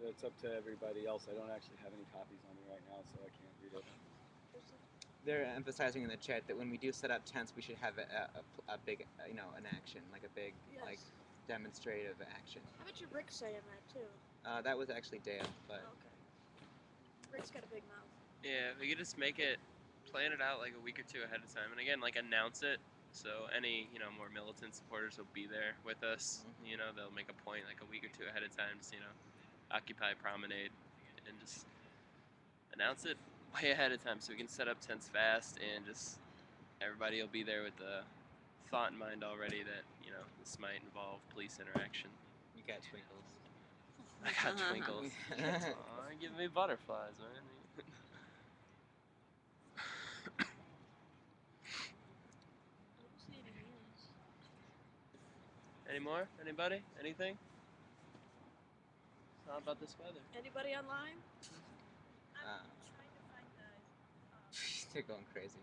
It's up to everybody else. I don't actually have any copies on me right now, so I can't read it. They're emphasizing in the chat that when we do set up tents, we should have a big, an action, like a big, like demonstrative action. How about your Rick saying that too? That was actually Dale, but. Okay. Rick's got a big mouth. Yeah, we could just plan it out like a week or 2 ahead of time, and again, like announce it. So any more militant supporters will be there with us. They'll make a point like a week or 2 ahead of time, just Occupy Promenade, and just announce it way ahead of time so we can set up tents fast, and just everybody will be there with the thought in mind already that this might involve police interaction. You got twinkles. I got twinkles. Aw, give me butterflies, man. Any more? Anybody? Anything? How about this weather? Anybody online? I'm trying to find the. They're going crazy.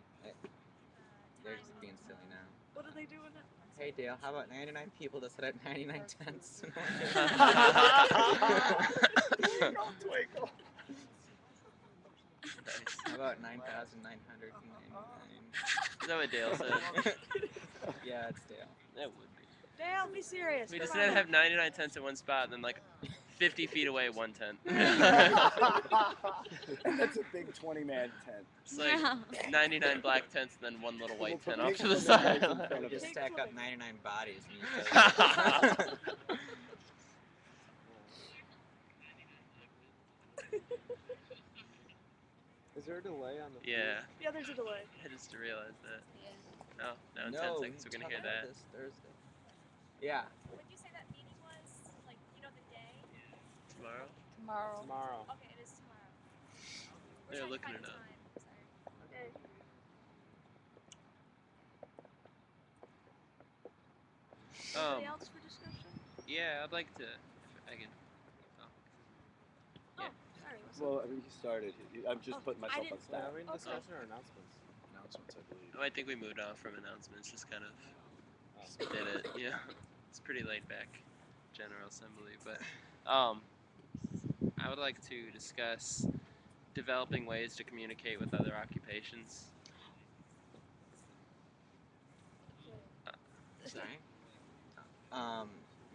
They're just being silly now. What are they doing? Hey Dale, how about 99 people to set up 99 tents? Twinkle. How about 9,999? Is that what Dale said? Yeah, it's Dale. That would be. Dale, be serious. We just didn't have 99 tents in one spot, and then like 50 feet away, 1 tent. That's a big 20-man tent. It's like 99 black tents and then 1 little white tent off to the pictures side. in front of Just it. stack up 99 bodies. And Is there a delay on the? Yeah. Yeah, there's a delay. I just realized that. Yeah. Oh, now in 10 seconds we're gonna hear that. This Thursday. Yeah. When you say that meeting was, like, the day? Tomorrow? Tomorrow. Okay, it is tomorrow. We're They're trying to looking find it a up. time. Sorry. Okay. Anybody else for discussion? Yeah, I'd like to. If I can. Oh, sorry. What's Well, I mean, he started. I'm just putting myself on didn't- staff. Are we in discussion or announcements? Announcements, I believe. Oh, I think we moved on from announcements. Just kind of did it. Yeah, it's pretty laid back, General Assembly. But I would like to discuss developing ways to communicate with other occupations. Sorry.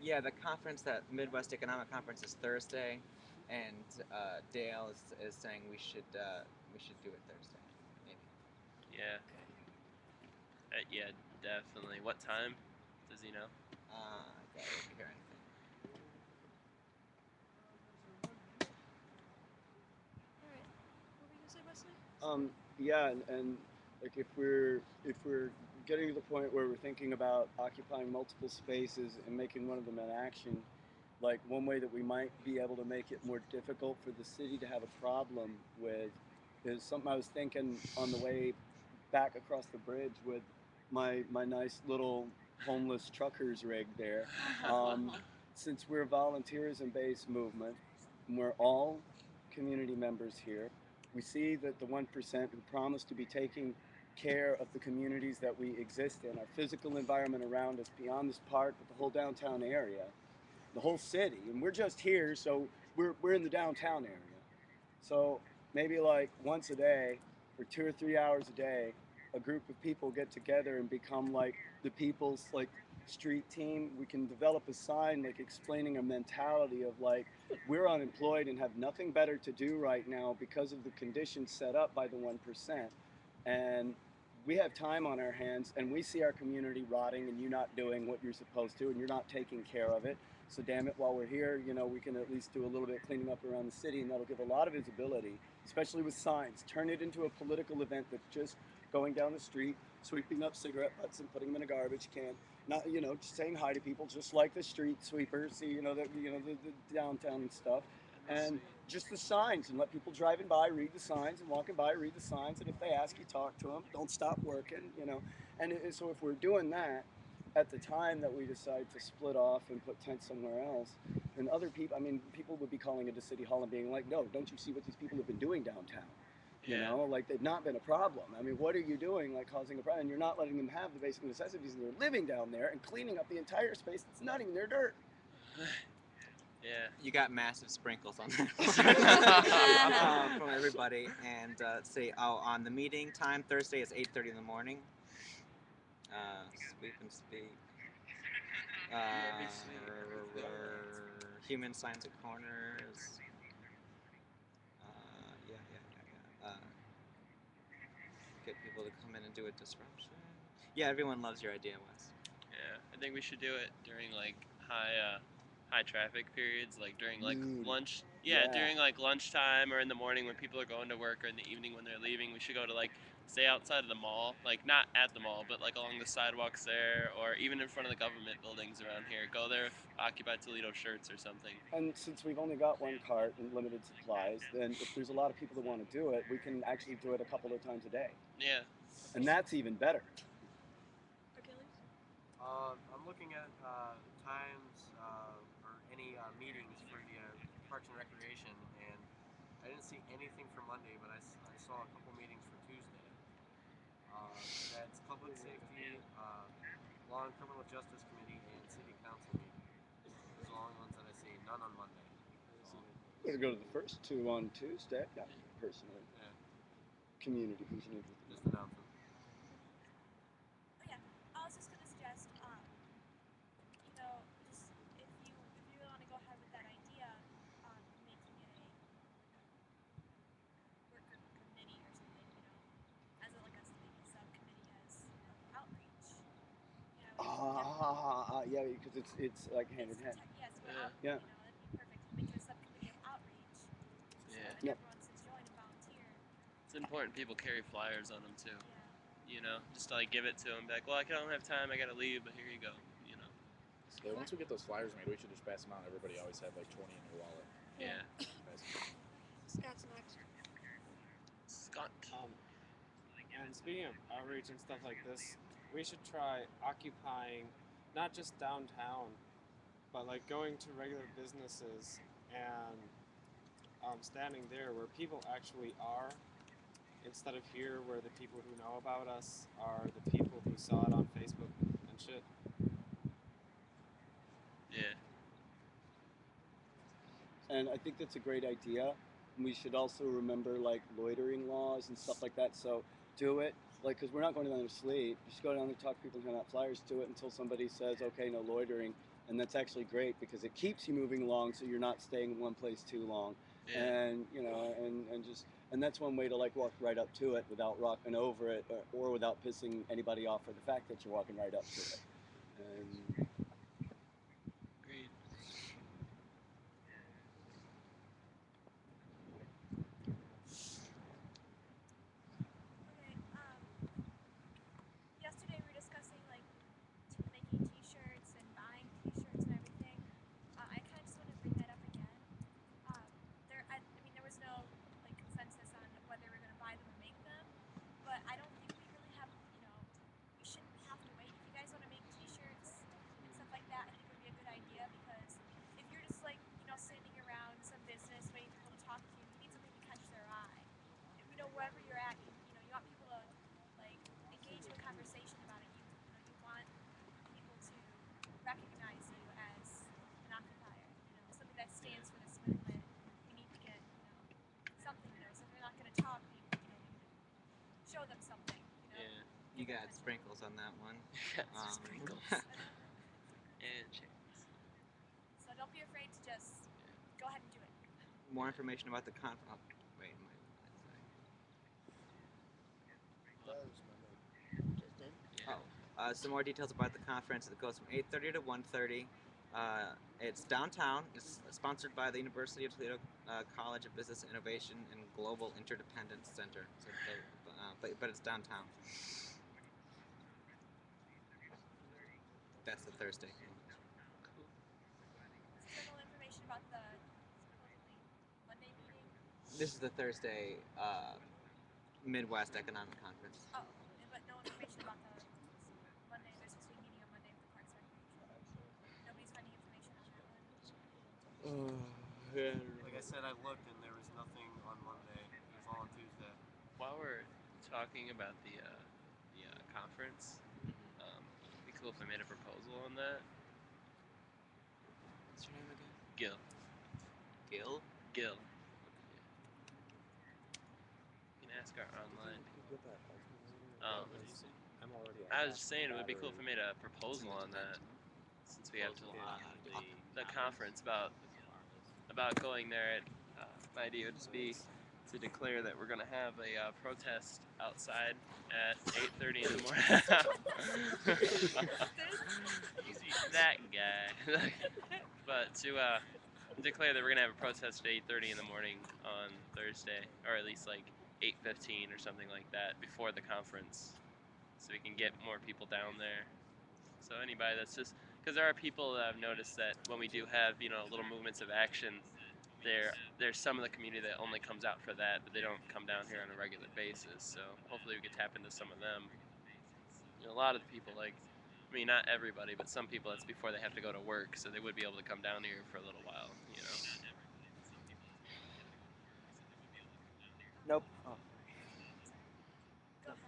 Yeah, the conference, that Midwest Economic Conference, is Thursday, and Dale is saying we should do it Thursday, maybe. Yeah. Yeah, definitely. What time? Does he know? I got it here, I think. Alright. What were you gonna say, Wesley? Yeah, and like if we're getting to the point where we're thinking about occupying multiple spaces and making one of them an action, like one way that we might be able to make it more difficult for the city to have a problem with is something I was thinking on the way back across the bridge with my nice little homeless truckers rig there. Since we're a volunteerism-based movement, and we're all community members here, we see that the 1% who promise to be taking care of the communities that we exist in, our physical environment around us, beyond this park, but the whole downtown area, the whole city, and we're just here, so we're in the downtown area. So maybe like once a day, for 2 or 3 hours a day, a group of people get together and become like the people's like street team. We can develop a sign like explaining a mentality of like, we're unemployed and have nothing better to do right now because of the conditions set up by the 1%. And we have time on our hands and we see our community rotting and you not doing what you're supposed to and you're not taking care of it. So damn it, while we're here, you know, we can at least do a little bit of cleaning up around the city, and that'll give a lot of visibility, especially with signs. Turn it into a political event that's just going down the street, sweeping up cigarette butts and putting them in a garbage can. Not, you know, just saying hi to people, just like the street sweepers, see, the downtown and stuff. And just the signs, and let people driving by read the signs, and walking by read the signs, and if they ask you, talk to them. Don't stop working, you know. And so if we're doing that, at the time that we decide to split off and put tents somewhere else, and other people, I mean, people would be calling into City Hall and being like, no, don't you see what these people have been doing downtown? You know, like they've not been a problem. I mean, what are you doing, like causing a problem? And you're not letting them have the basic necessities, and they're living down there and cleaning up the entire space that's not even their dirt. Yeah. You got massive sprinkles on that from everybody. And say, on the meeting time, Thursday is 8:30 in the morning. Sweep and speak. Human signs at corners. Get people to come in and do a disruption. Yeah, everyone loves your idea, Wes. Yeah, I think we should do it during like high traffic periods, like during like lunch. Yeah, during like lunchtime or in the morning when people are going to work, or in the evening when they're leaving. We should go to like stay outside of the mall, like not at the mall, but like along the sidewalks there, or even in front of the government buildings around here. Go there with Occupy Toledo shirts or something. And since we've only got one cart and limited supplies, then if there's a lot of people that want to do it, we can actually do it a couple of times a day. Yeah. And that's even better. I'm looking at times or any meetings for the Parks and Recreation, and I didn't see anything for Monday, but I saw a couple meetings for Tuesday. That's Public Safety, Law and Criminal Justice Committee, and City Council meeting. Those are the only ones that I see. None on Monday. We'll go to the first two on Tuesday. Yeah, personally. Yeah. Community. Who's an Just announcement. Oh yeah, I was just gonna suggest, you know, just if you really want to go ahead with that idea, making it a work group committee or something, you know, as like a subcommittee as outreach. You know, yeah, because it's like hand in hand. Yes, Yeah. you know, that'd be perfect. Make it a subcommittee of outreach. Yeah. And everyone should join and volunteer. It's important people carry flyers on them too. You know, just to like give it to them, be like, well, I don't have time, I gotta leave, but here you go. You know. Yeah, once we get those flyers made, we should just pass them out. Everybody always have like 20 in their wallet. Yeah. Scott's next. Scott. And speaking of outreach and stuff like this, we should try occupying not just downtown, but like going to regular businesses and standing there where people actually are, instead of here where the people who know about us are the people who saw it on Facebook and shit. Yeah. And I think that's a great idea. We should also remember like loitering laws and stuff like that. So do it, like, because we're not going down there to sleep. Just go down there, talk to people, hand out flyers, do it until somebody says, okay, no loitering. And that's actually great because it keeps you moving along, so you're not staying in one place too long. Yeah. And you know, and that's one way to like walk right up to it without rocking over it, or without pissing anybody off for the fact that you're walking right up to it. And Agreed. Okay, yesterday we were discussing like making t-shirts and buying t-shirts and everything. I kind of just You got sprinkles on that one. Got some sprinkles. And chickens. So don't be afraid to just go ahead and do it. More information about the wait, some more details about the conference. It goes from 8:30 to 1:30. It's downtown. It's sponsored by the University of Toledo College of Business Innovation and Global Interdependence Center. So but it's downtown. That's the Thursday. Is there no information about the supposedly Monday meeting? This is the Thursday Midwest Economic Conference. Oh, but no information about the Monday. There's supposed to be a meeting on Monday with the Parks and Recreation. Nobody's finding information on that one. Like I said, I looked and there was nothing on Monday. It was all on Tuesday. While we're talking about the conference, it'd be cool if I made a proposal on that. What's your name again? Gil. Gil? Gil. You can ask our online people. I was just saying it would be cool if I made a proposal on that, since we have to the conference about going there. My idea would just be to declare that we're gonna have a protest outside at 8:30 in the morning. That guy. But to declare that we're gonna have a protest at 8:30 in the morning on Thursday, or at least like 8:15 or something like that before the conference, so we can get more people down there. So anybody that's just, because there are people that I've noticed that when we do have, you know, little movements of action, there's some of the community that only comes out for that, but they don't come down here on a regular basis. So hopefully we could tap into some of them. You know, a lot of the people, like, I mean, not everybody, but some people, that's before they have to go to work, so they would be able to come down here for a little while, you know. Nope. Oh. Go ahead.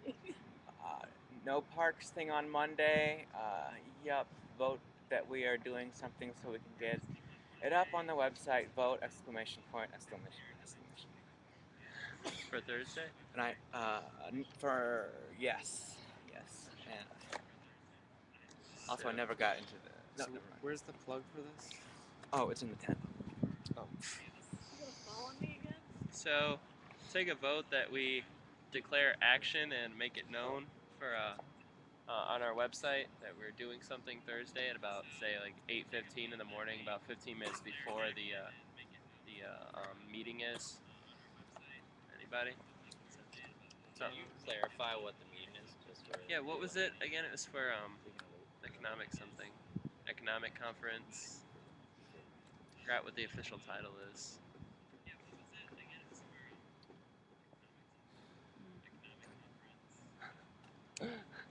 Okay. No parks thing on Monday. Yup. Vote that we are doing something so we can get it up on the website. Vote! ! For Thursday? And for yes, and also So- I never got into the. No, So never mind. where's the plug for this? Oh, it's in the tent. Oh. You gonna fall on me again? So, take a vote that we declare action and make it known for on our website that we're doing something Thursday at about, say, like 8:15 in the morning, about 15 minutes before the meeting is. Anybody? Can you clarify what the meeting is? Just for Yeah, what was it again? It was for economic something, economic conference. Forgot what the official title is.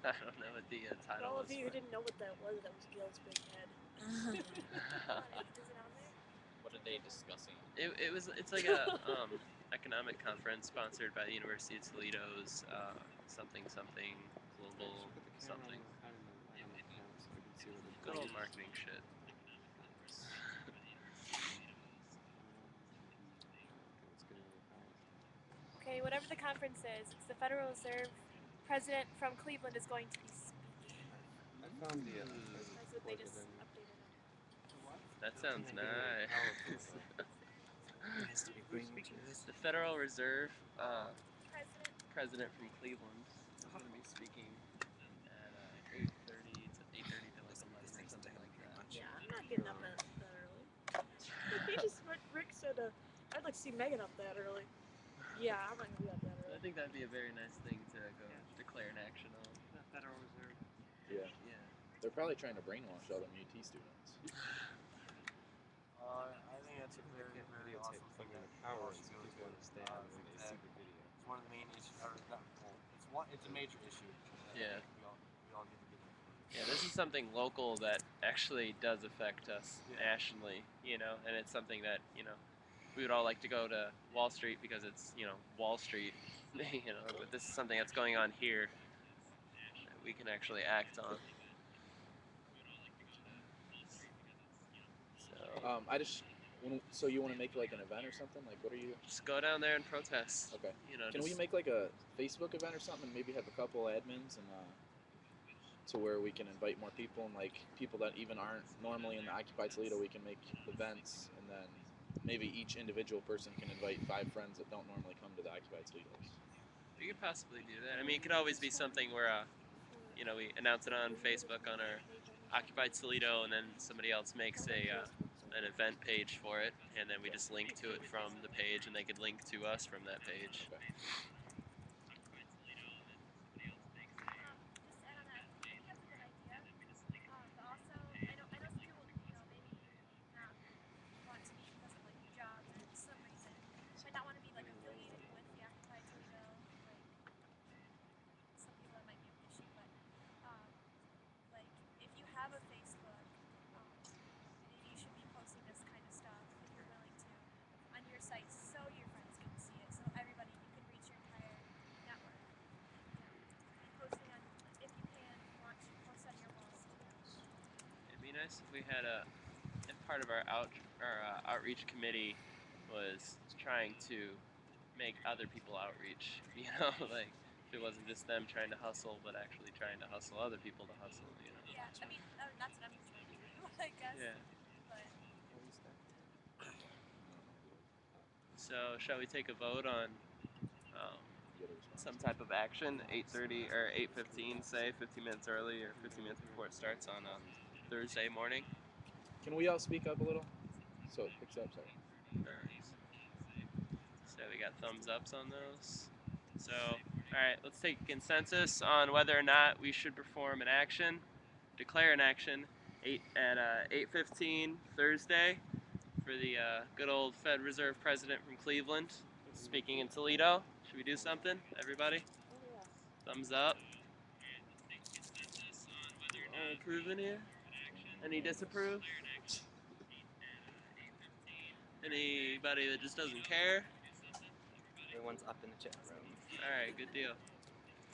I don't know what the For title all was. of you who didn't know what that was Gil's big head. Is it on there? What are they discussing? It's like a economic conference sponsored by the University of Toledo's something global something. Good old marketing shit. Okay, whatever the conference is, it's the Federal Reserve president from Cleveland is going to be speaking. I found the. That's what they just updated on. That sounds nice. Nice to be bringing to this. The Federal Reserve President. president from Cleveland is going to be speaking at 8:30 to 8:30 to like 11 or something like that. Yeah, I'm not getting up that early. Rick said I'd like to see Megan up that early. Yeah, I'm not gonna be up that I early. think that'd be a very nice thing to go declare an action on. The Federal Reserve. Yeah. Yeah. They're probably trying to brainwash all them UT students. I think that's a very, very awesome thing that power all so should go people to. understand when they see the video. It's one of the main issues. It's a major issue. Yeah. We all need to get into. Yeah, this is something local that actually does affect us nationally, you know, and it's something that, you know, we would all like to go to Wall Street because it's, you know, Wall Street, you know, but this is something that's going on here that we can actually act on. So, I just So you want to make like an event or something? Like, what are you? Just go down there and protest. Okay. You know, Can we make like a Facebook event or something? Maybe have a couple admins and to where we can invite more people and like people that even aren't normally in the Occupy Toledo. We can make events and then maybe each individual person can invite 5 friends that don't normally come to the Occupy Toledos. We could possibly do that. I mean, it could always be something where, you know, we announce it on Facebook on our Occupy Toledo, and then somebody else makes an event page for it, and then we just link to it from the page, and they could link to us from that page. Okay. Just to add on that, I think that's a good idea. But also, I know some people, you know, maybe not want to be because of like jobs or some reason, might not want to be like affiliated with the Occupy Toledo. Like some people that might be an issue, but like if you have a Facebook, maybe you should be posting this kind of stuff if you're willing to on your site, so your friends can see it, so everybody you can reach your entire network. Posting on, if you can, post on your walls too. It'd be nice if we had if part of our outreach committee was trying to make other people outreach. You know, like if it wasn't just them trying to hustle, but actually trying to hustle other people to hustle. You know. Yeah, I mean that's what I'm trying to do, I guess. Yeah. But So shall we take a vote on some type of action? 8:30 or 8:15, say 15 minutes early or 15 minutes before it starts on Thursday morning. Can we all speak up a little? So it picks up. Sorry. Nice. So we got thumbs ups on those. So, alright, let's take a consensus on whether or not we should perform an action, declare an action at 8:15 Thursday for the good old Fed Reserve President from Cleveland speaking in Toledo. Should we do something, everybody? Thumbs up. All approving here? Any disapprove? Anybody that just doesn't care? Everyone's up in the chat room. Alright, good deal.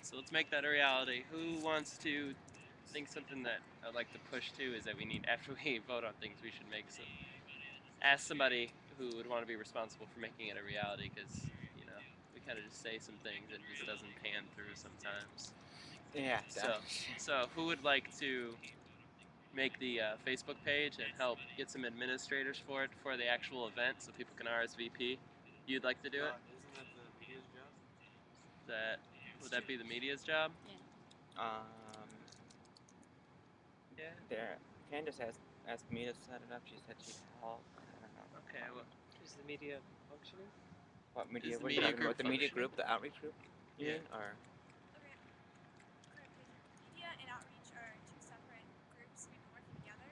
So let's make that a reality. Who wants to think something that I'd like to push to is that we need, after we vote on things, we should make some, ask somebody who would want to be responsible for making it a reality, because, you know, we kind of just say some things and it just doesn't pan through sometimes. Yeah. So who would like to make the Facebook page and help get some administrators for it for the actual event so people can RSVP? You'd like to do it? Isn't that the media's job? Would that be the media's job? Yeah. There. Candace asked me to set it up. She said she'd help. I don't know. Okay. Well, Is the media functioning? What media? Is the What are media you talking group about? The media functioning? group, the outreach group? Yeah. Or okay. Media and outreach are two separate groups we've been working together.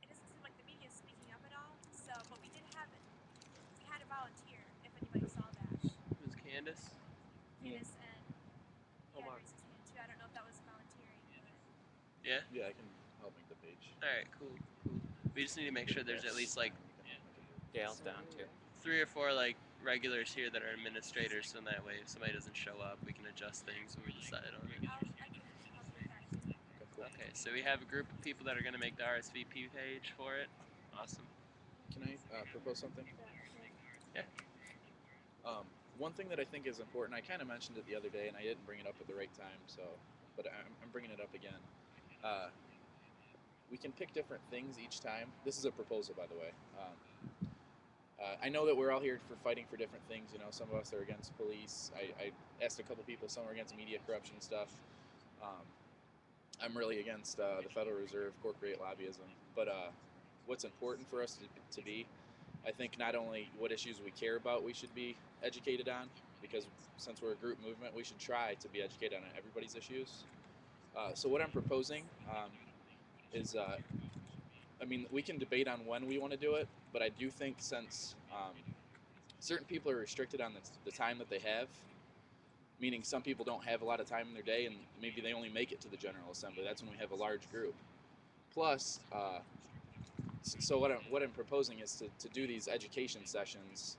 It doesn't seem like the media is speaking up at all. So, but we had a volunteer. If anybody saw that, Who's Candace? Candace and he had Omar. raised his hand too. I don't know if that was volunteering, but Yeah. Yeah, I can help make the page. All right. Cool. We just need to make sure there's at least like Dale's down too. 3 or 4 like regulars here that are administrators, so that way if somebody doesn't show up, we can adjust things when we decide on it. I can help with that too. Okay, cool. Okay, so we have a group of people that are going to make the RSVP page for it. Awesome. Can I propose something? Yeah. One thing that I think is important, I kind of mentioned it the other day and I didn't bring it up at the right time, but I'm bringing it up again. We can pick different things each time. This is a proposal, by the way. I know that we're all here for fighting for different things. You know, some of us are against police. I asked a couple people, some are against media corruption stuff. I'm really against the Federal Reserve, corporate lobbyism. But what's important for us to be, I think not only what issues we care about we should be educated on, because since we're a group movement, we should try to be educated on everybody's issues. So what I'm proposing is, I mean, we can debate on when we want to do it, but I do think since certain people are restricted on the time that they have, meaning some people don't have a lot of time in their day and maybe they only make it to the General Assembly. That's when we have a large group. Plus, so what I'm proposing is to do these education sessions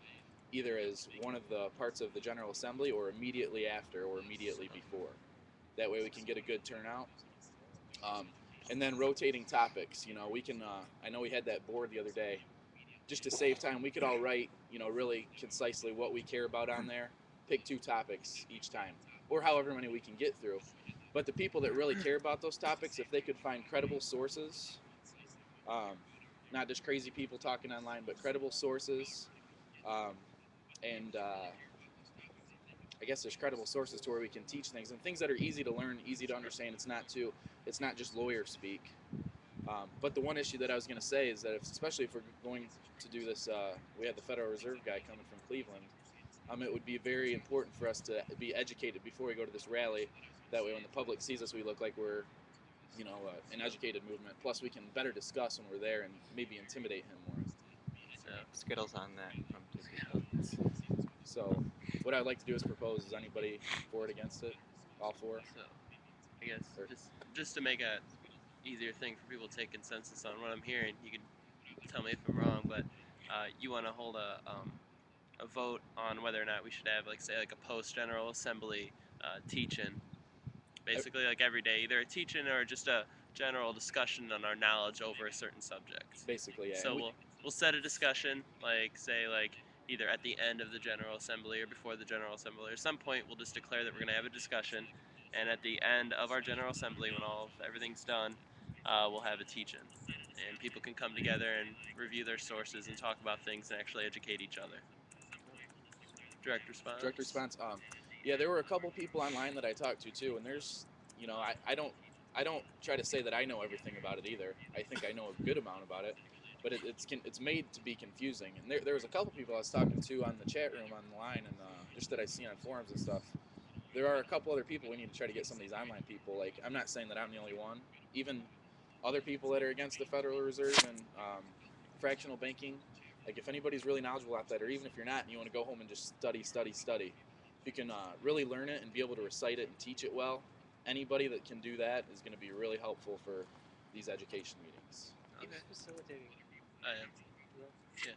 either as one of the parts of the General Assembly or immediately after or immediately before. That way we can get a good turnout. and then rotating topics. You know, we can. I know we had that board the other day. Just to save time, we could all write, you know, really concisely what we care about on there. Pick 2 topics each time, or however many we can get through. But the people that really care about those topics, if they could find credible sources, not just crazy people talking online, but credible sources, and I guess there's credible sources to where we can teach things and things that are easy to learn, easy to understand. It's not just lawyer speak. But the one issue that I was going to say is that especially if we're going to do this, we have the Federal Reserve guy coming from Cleveland. It would be very important for us to be educated before we go to this rally. That way when the public sees us, we look like we're, you know, an educated movement. Plus we can better discuss when we're there and maybe intimidate him more. So Skittles on that from 2 people. So what I'd like to do is propose, is anybody for it, against it? All 4? So I guess just to make a easier thing for people to take consensus on what I'm hearing, you can tell me if I'm wrong, but you want to hold a vote on whether or not we should have, like, say, like a post-General Assembly teach-in, basically like every day, either a teach-in or just a general discussion on our knowledge over a certain subject. Basically, yeah. So we'll set a discussion, like, say, like, either at the end of the General Assembly or before the General Assembly. At some point, we'll just declare that we're going to have a discussion, and at the end of our General Assembly, when everything's done, we'll have a teach-in. And people can come together and review their sources and talk about things and actually educate each other. Direct response? Direct response. Yeah, there were a couple people online that I talked to too, and there's, you know, I don't try to say that I know everything about it either. I think I know a good amount about it, but it's made to be confusing. And there was a couple people I was talking to on the chat room online, and just that I see on forums and stuff. There are a couple other people we need to try to get some of these online people. Like, I'm not saying that I'm the only one. Even other people that are against the Federal Reserve and fractional banking. Like, if anybody's really knowledgeable about that, or even if you're not and you want to go home and just study, if you can really learn it and be able to recite it and teach it well, anybody that can do that is going to be really helpful for these education meetings. Okay. Facilitating. I am. Yeah.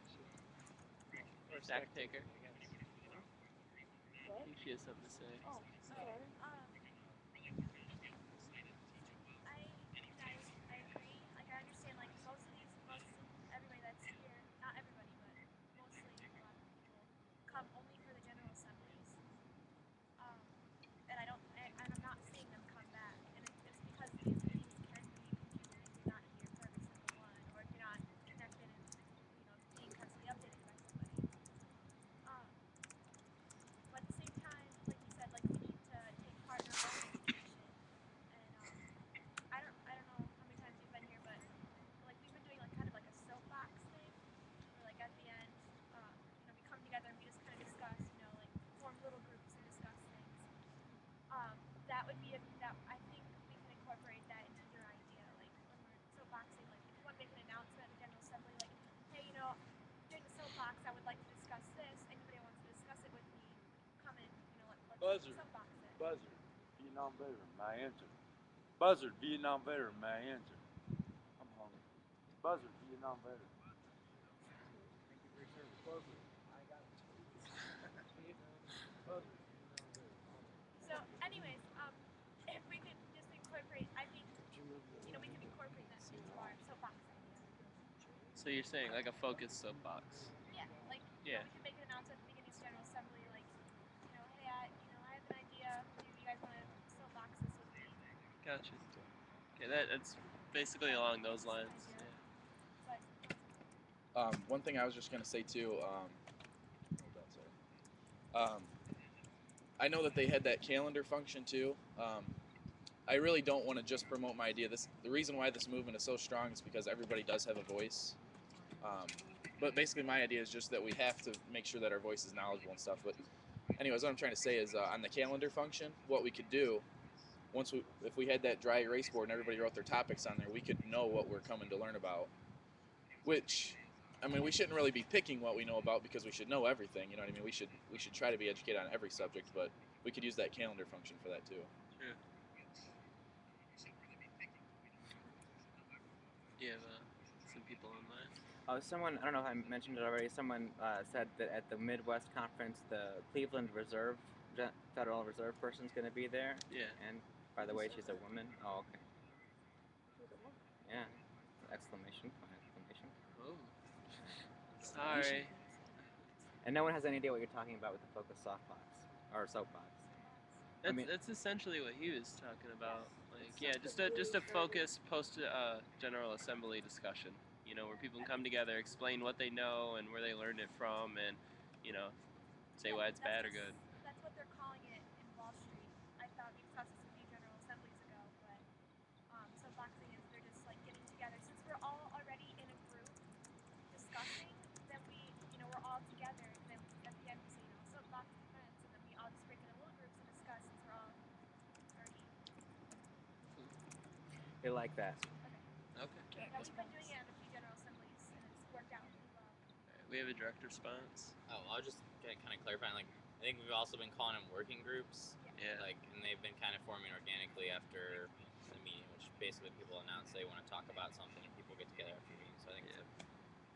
Or Stack taker. What? I think she has something to say. Oh, okay. I agree. Like, I understand, like, most everybody that's here, not everybody, but mostly a lot of people come only for the General Assemblies. And I'm not seeing them come back. And it's because these meetings can be confusing if you're not here for every single one, or if you're not connected and, you know, being constantly updated by somebody. But at the same time, like you said, like, we need to take part in our own education. And I don't know how many times you've been here, but like, we've been doing, like, kind of like a soapbox thing, where, like, at the end, you know, we come together and we just kind of discuss, you know, like, form little groups and discuss things. That would be that I think we can incorporate that into your idea, like, when we're soapboxing, like, if you want to make an announcement at the General Assembly, like, hey, you know, during the soapbox, I would like to discuss this. Anybody who wants to discuss it with me, come in, you know, let's Buzzer. soapbox it. Buzzer. Vietnam veteran, my answer. Buzzard, Vietnam veteran, my answer. I'm hungry. Buzzard, Vietnam veteran. Thank you for your service. Buzzard. I got it. Buzzard. So, anyways, if we could just incorporate, I think, you know, we can incorporate that into our soapbox idea. So you're saying like a focused soapbox? Yeah, like, Yeah. we can make an announcement at the beginning of the General Assembly, like, you know, hey, I have an idea. Maybe you guys want to soapbox this with me. Gotcha. Okay, that's basically along those lines. Yeah. But One thing I was just going to say too, I know that they had that calendar function too. I really don't want to just promote my idea. The reason why this movement is so strong is because everybody does have a voice. But basically my idea is just that we have to make sure that our voice is knowledgeable and stuff. But anyways, what I'm trying to say is on the calendar function, what we could do, if we had that dry erase board and everybody wrote their topics on there, we could know what we're coming to learn about. Which, I mean, we shouldn't really be picking what we know about because we should know everything. You know what I mean? We should try to be educated on every subject, but we could use that calendar function for that too. Yeah. You have some people online. Someone, I don't know if I mentioned it already, someone said that at the Midwest Conference, the Cleveland Federal Reserve person's going to be there. Yeah. And by the way, she's a woman. Oh, okay. Yeah. Exclamation point! Exclamation. Oh. Sorry. And no one has any idea what you're talking about with the focus softbox or soapbox. That's essentially what he was talking about. Like, yeah, just a focus post General Assembly discussion. You know, where people can come together, explain what they know and where they learned it from, and you know, say why it's bad or good. That's what they're calling it in Wall Street. I thought we discussed this a few General Assemblies ago, but soapboxing is they're just like getting together. Since we're all already in a group discussing, then we're all together. Then at the end we say, soapbox defense, and then we all just break into little groups and discuss since we're all already. They like that. Okay. Yeah, we've been doing it at a few General Assemblies, and it's worked out really well. We have a direct response. Oh, I was just kind of clarifying. Like, I think we've also been calling them working groups. Yeah. Like, and they've been kind of forming organically after the meeting, which basically people announce they want to talk about something, and people get together after the meeting. So I think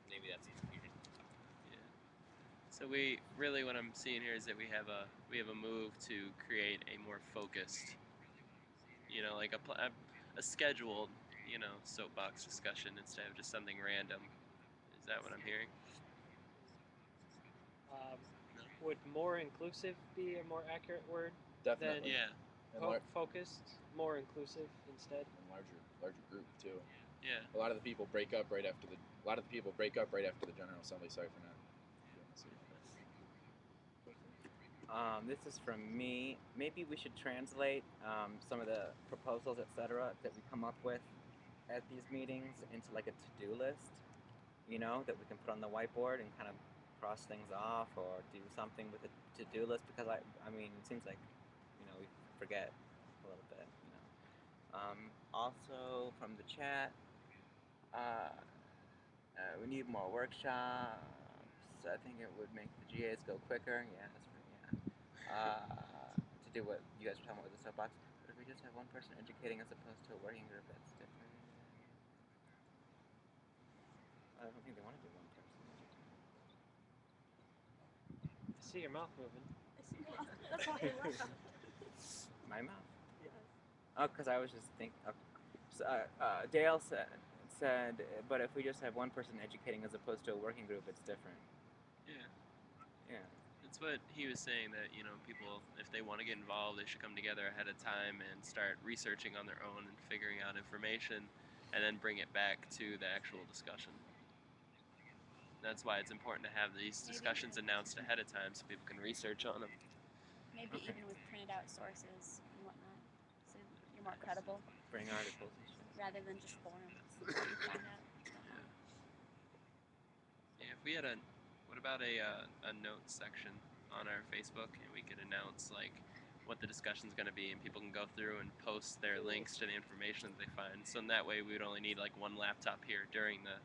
maybe that's the future. Yeah. So we really, what I'm seeing here is that we have a move to create a more focused, like a scheduled, soapbox discussion instead of just something random. Is that what I'm hearing? Would more inclusive be a more accurate word? Definitely. Yeah. Focused, more inclusive instead. And larger group too. Yeah. A lot of the people break up right after the General Assembly. Sorry for not doing this. This is from me. Maybe we should translate some of the proposals, etc., that we come up with at these meetings into like a to-do list, that we can put on the whiteboard and kind of cross things off or do something with a to-do list, because I mean, it seems like, we forget a little bit, Also from the chat, we need more workshops. I think it would make the GAs go quicker. Yeah, that's right. To do what you guys were talking about with the soapbox. But if we just have one person educating as opposed to a working group, that's different. I don't think they want to do one person educating. I see your mouth moving. I see your mouth. That's why I laughed. My mouth? Yes. Oh, because I was just thinking. Dale said, but if we just have one person educating as opposed to a working group, it's different. Yeah. Yeah. That's what he was saying, that people, if they want to get involved, they should come together ahead of time and start researching on their own and figuring out information, and then bring it back to the actual discussion. That's why it's important to have these discussions announced ahead of time so people can research on them. Maybe even with printed out sources and whatnot, so you're more credible. Bring articles and shit. Rather than just forums. You find out stuff on. Yeah, if we had what about a notes section on our Facebook, and we could announce like what the discussion's going to be, and people can go through and post their links to the information that they find. So in that way, we would only need like one laptop here during the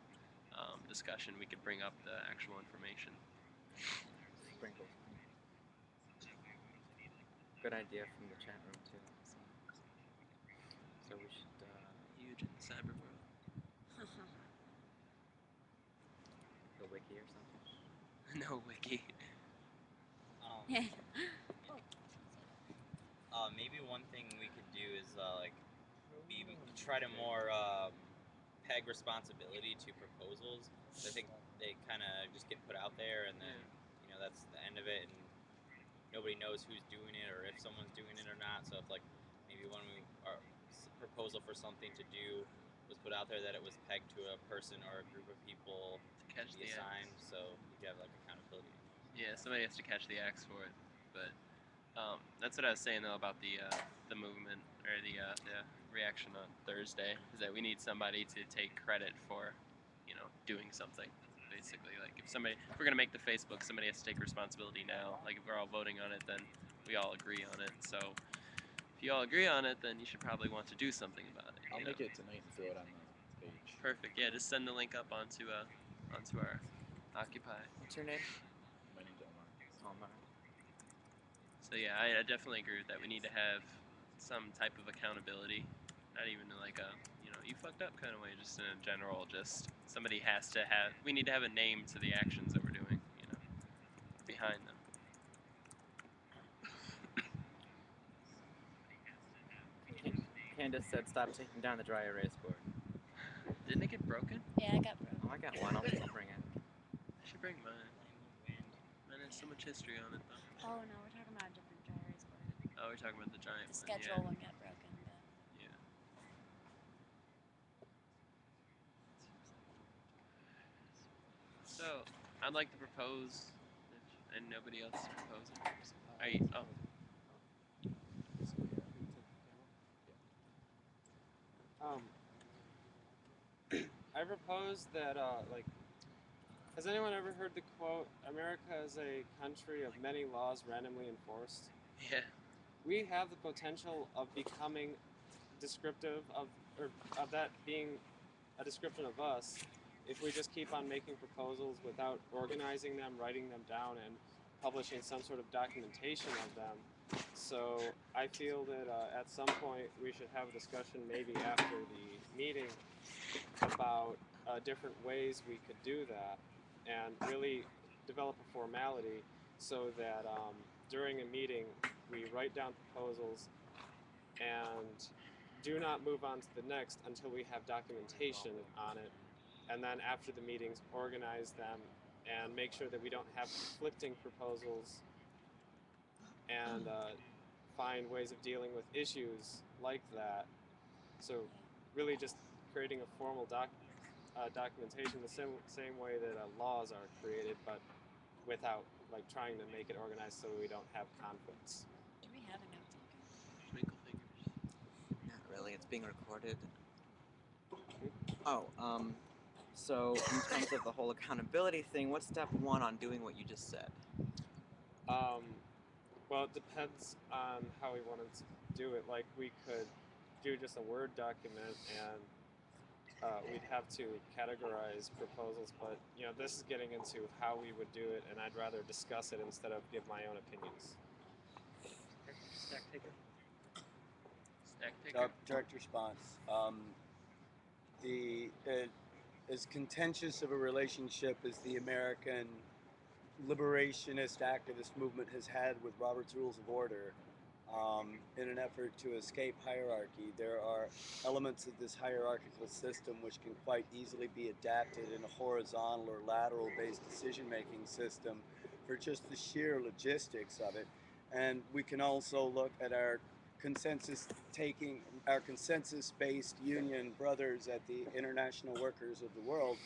discussion. We could bring up the actual information. Sprinkles. Good idea from the chat room too. So we should. Huge in the cyber world. The wiki or something. No wiki. Maybe one thing we could do is try to more peg responsibility to proposals. I think they kind of just get put out there, and then that's the end of it, and nobody knows who's doing it or if someone's doing it or not. So if maybe when our proposal for something to do was put out there, that it was pegged to a person or a group of people to catch be assigned, so you have accountability. Yeah, somebody has to catch the axe for it. But that's what I was saying though about the movement or the reaction on Thursday, is that we need somebody to take credit for doing something. Basically, like if we're gonna make the Facebook, somebody has to take responsibility now. Like if we're all voting on it, then we all agree on it. So if you all agree on it, then you should probably want to do something about it. I'll make it tonight and throw it on the page. Perfect. Yeah, just send the link up onto our Occupy. What's your name? My name's Omar. Omar. So yeah, I definitely agree with that. We need to have some type of accountability, not even like a you fucked up kind of way, just in a general, just somebody has to have. We need to have a name to the actions that we're doing, behind them. Candace said, "Stop taking down the dry erase board." Didn't it get broken? Yeah, it got broken. Oh, I got one. I'll bring it. I should bring mine. Mine has so much history on it, though. Oh no, we're talking about different gyres. But Oh, we're talking about the giant the one. schedule one got broken. But Yeah. So, I'd like to propose, and nobody else is proposing. Oh. I propose that, has anyone ever heard the quote, America is a country of many laws randomly enforced? Yeah. We have the potential of becoming descriptive of that being a description of us if we just keep on making proposals without organizing them, writing them down, and publishing some sort of documentation of them. So I feel that at some point we should have a discussion maybe after the meeting about different ways we could do that and really develop a formality so that during a meeting we write down proposals and do not move on to the next until we have documentation on it, and then after the meetings organize them and make sure that we don't have conflicting proposals and find ways of dealing with issues like that. So really just creating a formal documentation the same way that laws are created, but without trying to make it organized so we don't have conflicts. do we have a note taker? Twinkle fingers. Not really. It's being recorded. Oh, so in terms of the whole accountability thing, what's step one on doing what you just said? Well, it depends on how we wanted to do it. Like, we could do just a Word document and we'd have to categorize proposals, but this is getting into how we would do it, and I'd rather discuss it instead of give my own opinions. Stack taker. Stack taker. Direct response. As contentious of a relationship as the American liberationist activist movement has had with Robert's Rules of Order, in an effort to escape hierarchy, there are elements of this hierarchical system which can quite easily be adapted in a horizontal or lateral based decision-making system for just the sheer logistics of it. And we can also look at our consensus-based union brothers at the International Workers of the World,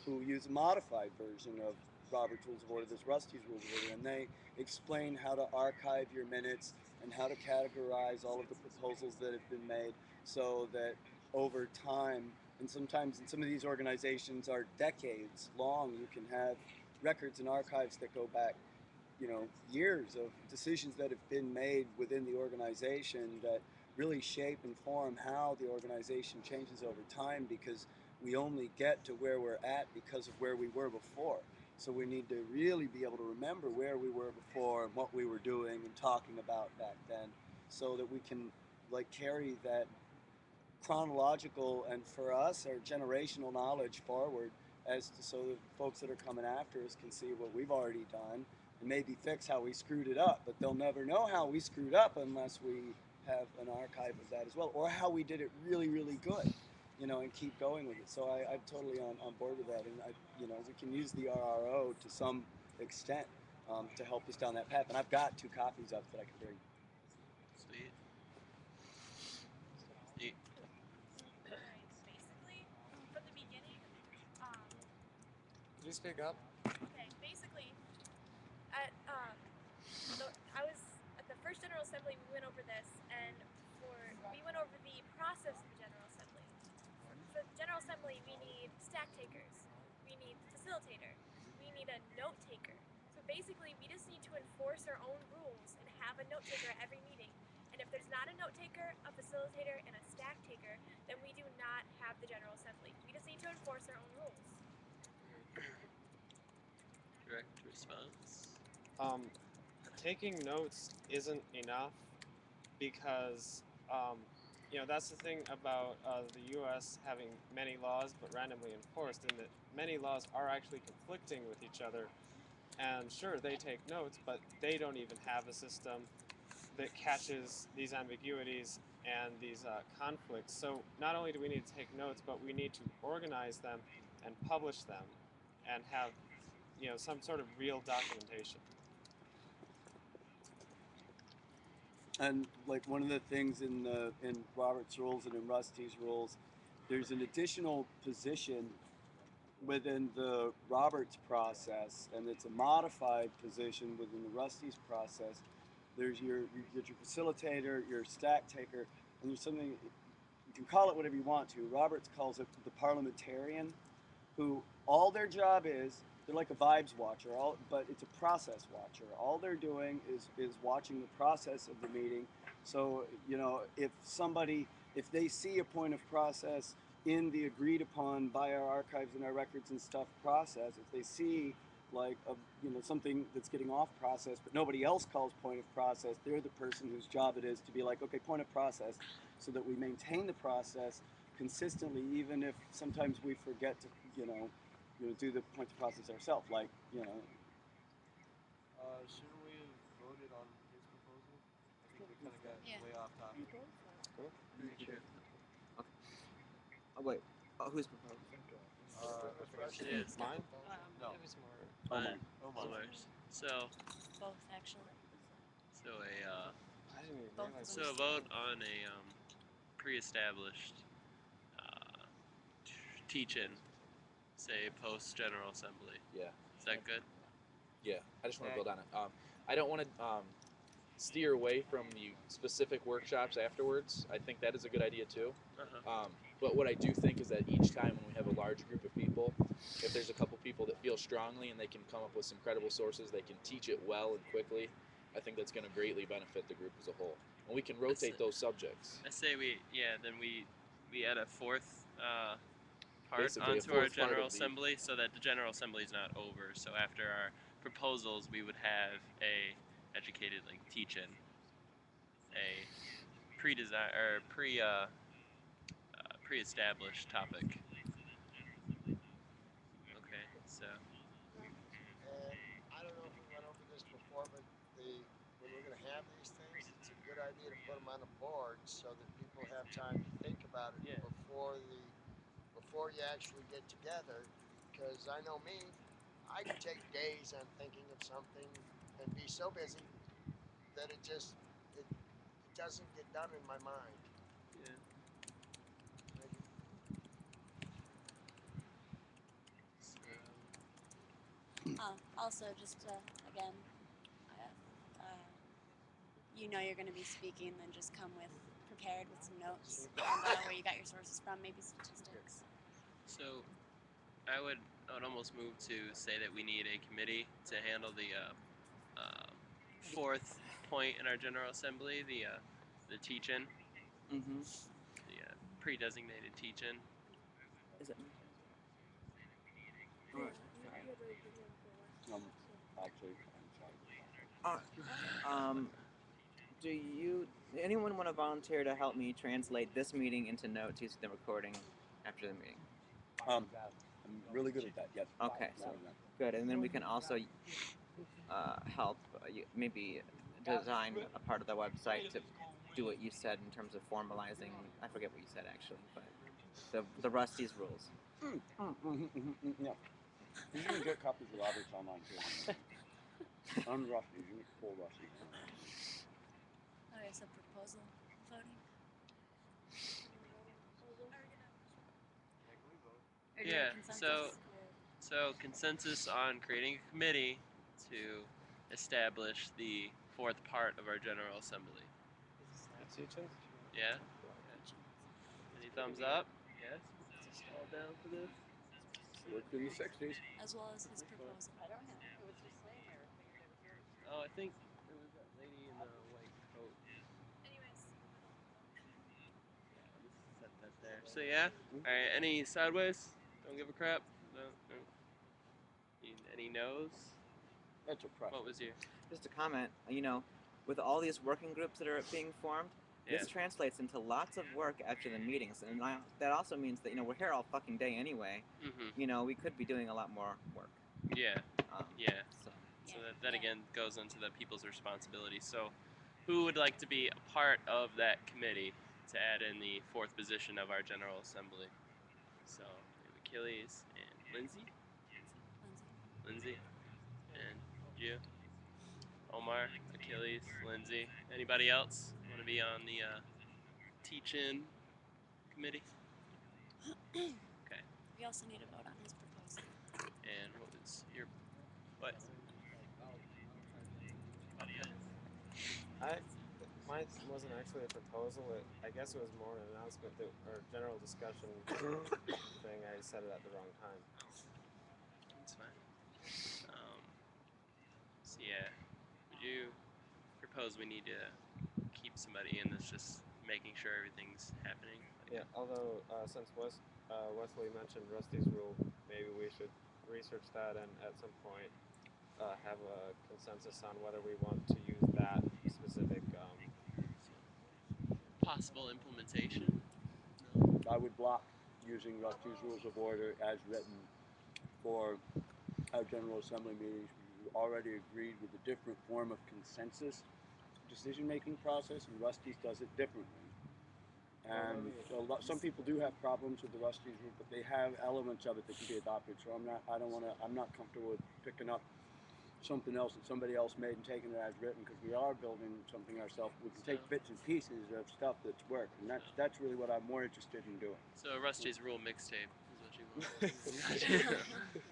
who use a modified version of Robert's Rules of Order, this Rusty's Rules of Order, and they explain how to archive your minutes and how to categorize all of the proposals that have been made so that over time, and sometimes in some of these organizations are decades long, you can have records and archives that go back years of decisions that have been made within the organization that really shape and form how the organization changes over time, because we only get to where we're at because of where we were before. So we need to really be able to remember where we were before and what we were doing and talking about back then, so that we can carry that chronological and, for us, our generational knowledge forward, so that folks that are coming after us can see what we've already done and maybe fix how we screwed it up. But they'll never know how we screwed up unless we have an archive of that as well, or how we did it really, really good, and keep going with it. So I'm totally on board with that, and we can use the RRO to some extent to help us down that path. And I've got 2 copies of it that I can bring. Sweet. Basically, from the beginning, Did you speak up? okay, basically, I was at the first General Assembly. We went over this, and we went over the process of the General Assembly. For the General Assembly, we need stack takers, we need facilitator, we need a note taker. So basically, we just need to enforce our own rules and have a note taker at every meeting. And if there's not a note taker, a facilitator, and a stack taker, then we do not have the General Assembly. We just need to enforce our own rules. Direct response. Taking notes isn't enough because, that's the thing about the U.S. having many laws but randomly enforced, in that many laws are actually conflicting with each other. And sure, they take notes, but they don't even have a system that catches these ambiguities and these conflicts. So not only do we need to take notes, but we need to organize them and publish them and have, you know, some sort of real documentation. And like one of the things in Robert's rules and in Rusty's rules, there's an additional position within the Roberts process, and it's a modified position within the Rusty's process. There's your facilitator, your stack taker, and there's something, you can call it whatever you want to. Roberts calls it the parliamentarian, who all their job is, they're like a vibes watcher, but it's a process watcher. All they're doing is watching the process of the meeting. So, you know, if they see a point of process in the agreed upon by our archives and our records and stuff process, if they see like something that's getting off process but nobody else calls point of process, they're the person whose job it is to be like, okay, point of process, so that we maintain the process consistently, even if sometimes we forget to do the point of process ourselves, like shouldn't we have voted on his proposal? I think we kind of got way off topic. Cool. Very true. Okay. Oh wait. Oh, who's proposing? Mine? No. It was more. Mine. Omar's. So Both, actually. I didn't even Both realize. So a vote on a pre-established teach-in, say post General Assembly. Yeah. Is that good? Yeah, I just want to build on it. I don't want to steer away from the specific workshops afterwards. I think that is a good idea too. But what I do think is that each time when we have a large group of people, if there's a couple people that feel strongly and they can come up with some credible sources, they can teach it well and quickly, I think that's going to greatly benefit the group as a whole. And we can rotate those subjects. I say we add a fourth part Basically, a onto our fourth part General of the- Assembly, so that the General Assembly is not over. So after our proposals, we would have a educated teach-in, a pre-design or pre-established topic. Okay, so And I don't know if we went over this before, but when we're going to have these things, it's a good idea to put them on a board so that people have time to think about it before you actually get together. Because I know me, I can take days on thinking of something and be so busy that it doesn't get done in my mind. yeah. Also, just again, you know you're going to be speaking, then just come prepared with some notes and where you got your sources from, maybe statistics. So I would almost move to say that we need a committee to handle the fourth point in our General Assembly, the teach-in, the pre-designated teach-in. Is it me? Actually, I'm sorry. Do anyone want to volunteer to help me translate this meeting into notes using the recording after the meeting? I'm really good at that. Yes. Okay, so good, and then we can also help maybe design a part of the website to do what you said in terms of formalizing. I forget what you said actually, but the Rusty's rules. Yeah. You can get copies of Roberts online too. I'm Rusty. You can pull Rusty. Oh, it's a proposal voting. Or do you have Yeah. consensus? So consensus on creating a committee to establish the fourth part of our General Assembly. The teach-in? Yeah. Any thumbs up? Yes. Just all down for this. Worked in the 60s. As well as his proposal. I don't know. It was just laying there. I figured it was yours. Oh, I think it was that lady in the white coat. Anyways. Yeah, let's set that there. So yeah. All right. Any sideways? Don't give a crap. No. Any no's? That's a press. What was your? Just a comment. With all these working groups that are being formed, Yeah. this translates into lots of work after the meetings, and that also means that we're here all fucking day anyway. Mm-hmm. We could be doing a lot more work. Yeah. Yeah. So that again goes into the people's responsibility. So, who would like to be a part of that committee? to add in the fourth position of our General Assembly. So we have Achilles and Lindsay. Lindsay. And you. Omar, Achilles, Lindsay. Anybody else want to be on the teach-in committee? Okay. We also need to vote on his proposal. And what was your what? Mine wasn't actually a proposal. I guess it was more an announcement or general discussion thing. I said it at the wrong time. That's fine. So yeah, would you propose we need to keep somebody in that's just making sure everything's happening? Yeah. Although since Wesley mentioned Rusty's rule, maybe we should research that and at some point have a consensus on whether we want to use that specific. Possible implementation? I would block using Rusty's Rules of Order as written for our General Assembly meetings. We already agreed with a different form of consensus decision-making process, and Rusty's does it differently. And some people do have problems with the Rusty's Rule, but they have elements of it that can be adopted. So I'm not comfortable with picking up something else that somebody else made and taking it as written, because we are building something ourselves. We can take bits and pieces of stuff that's worked, and that's really what I'm more interested in doing. So a Rusty's Rule mixtape is what you want.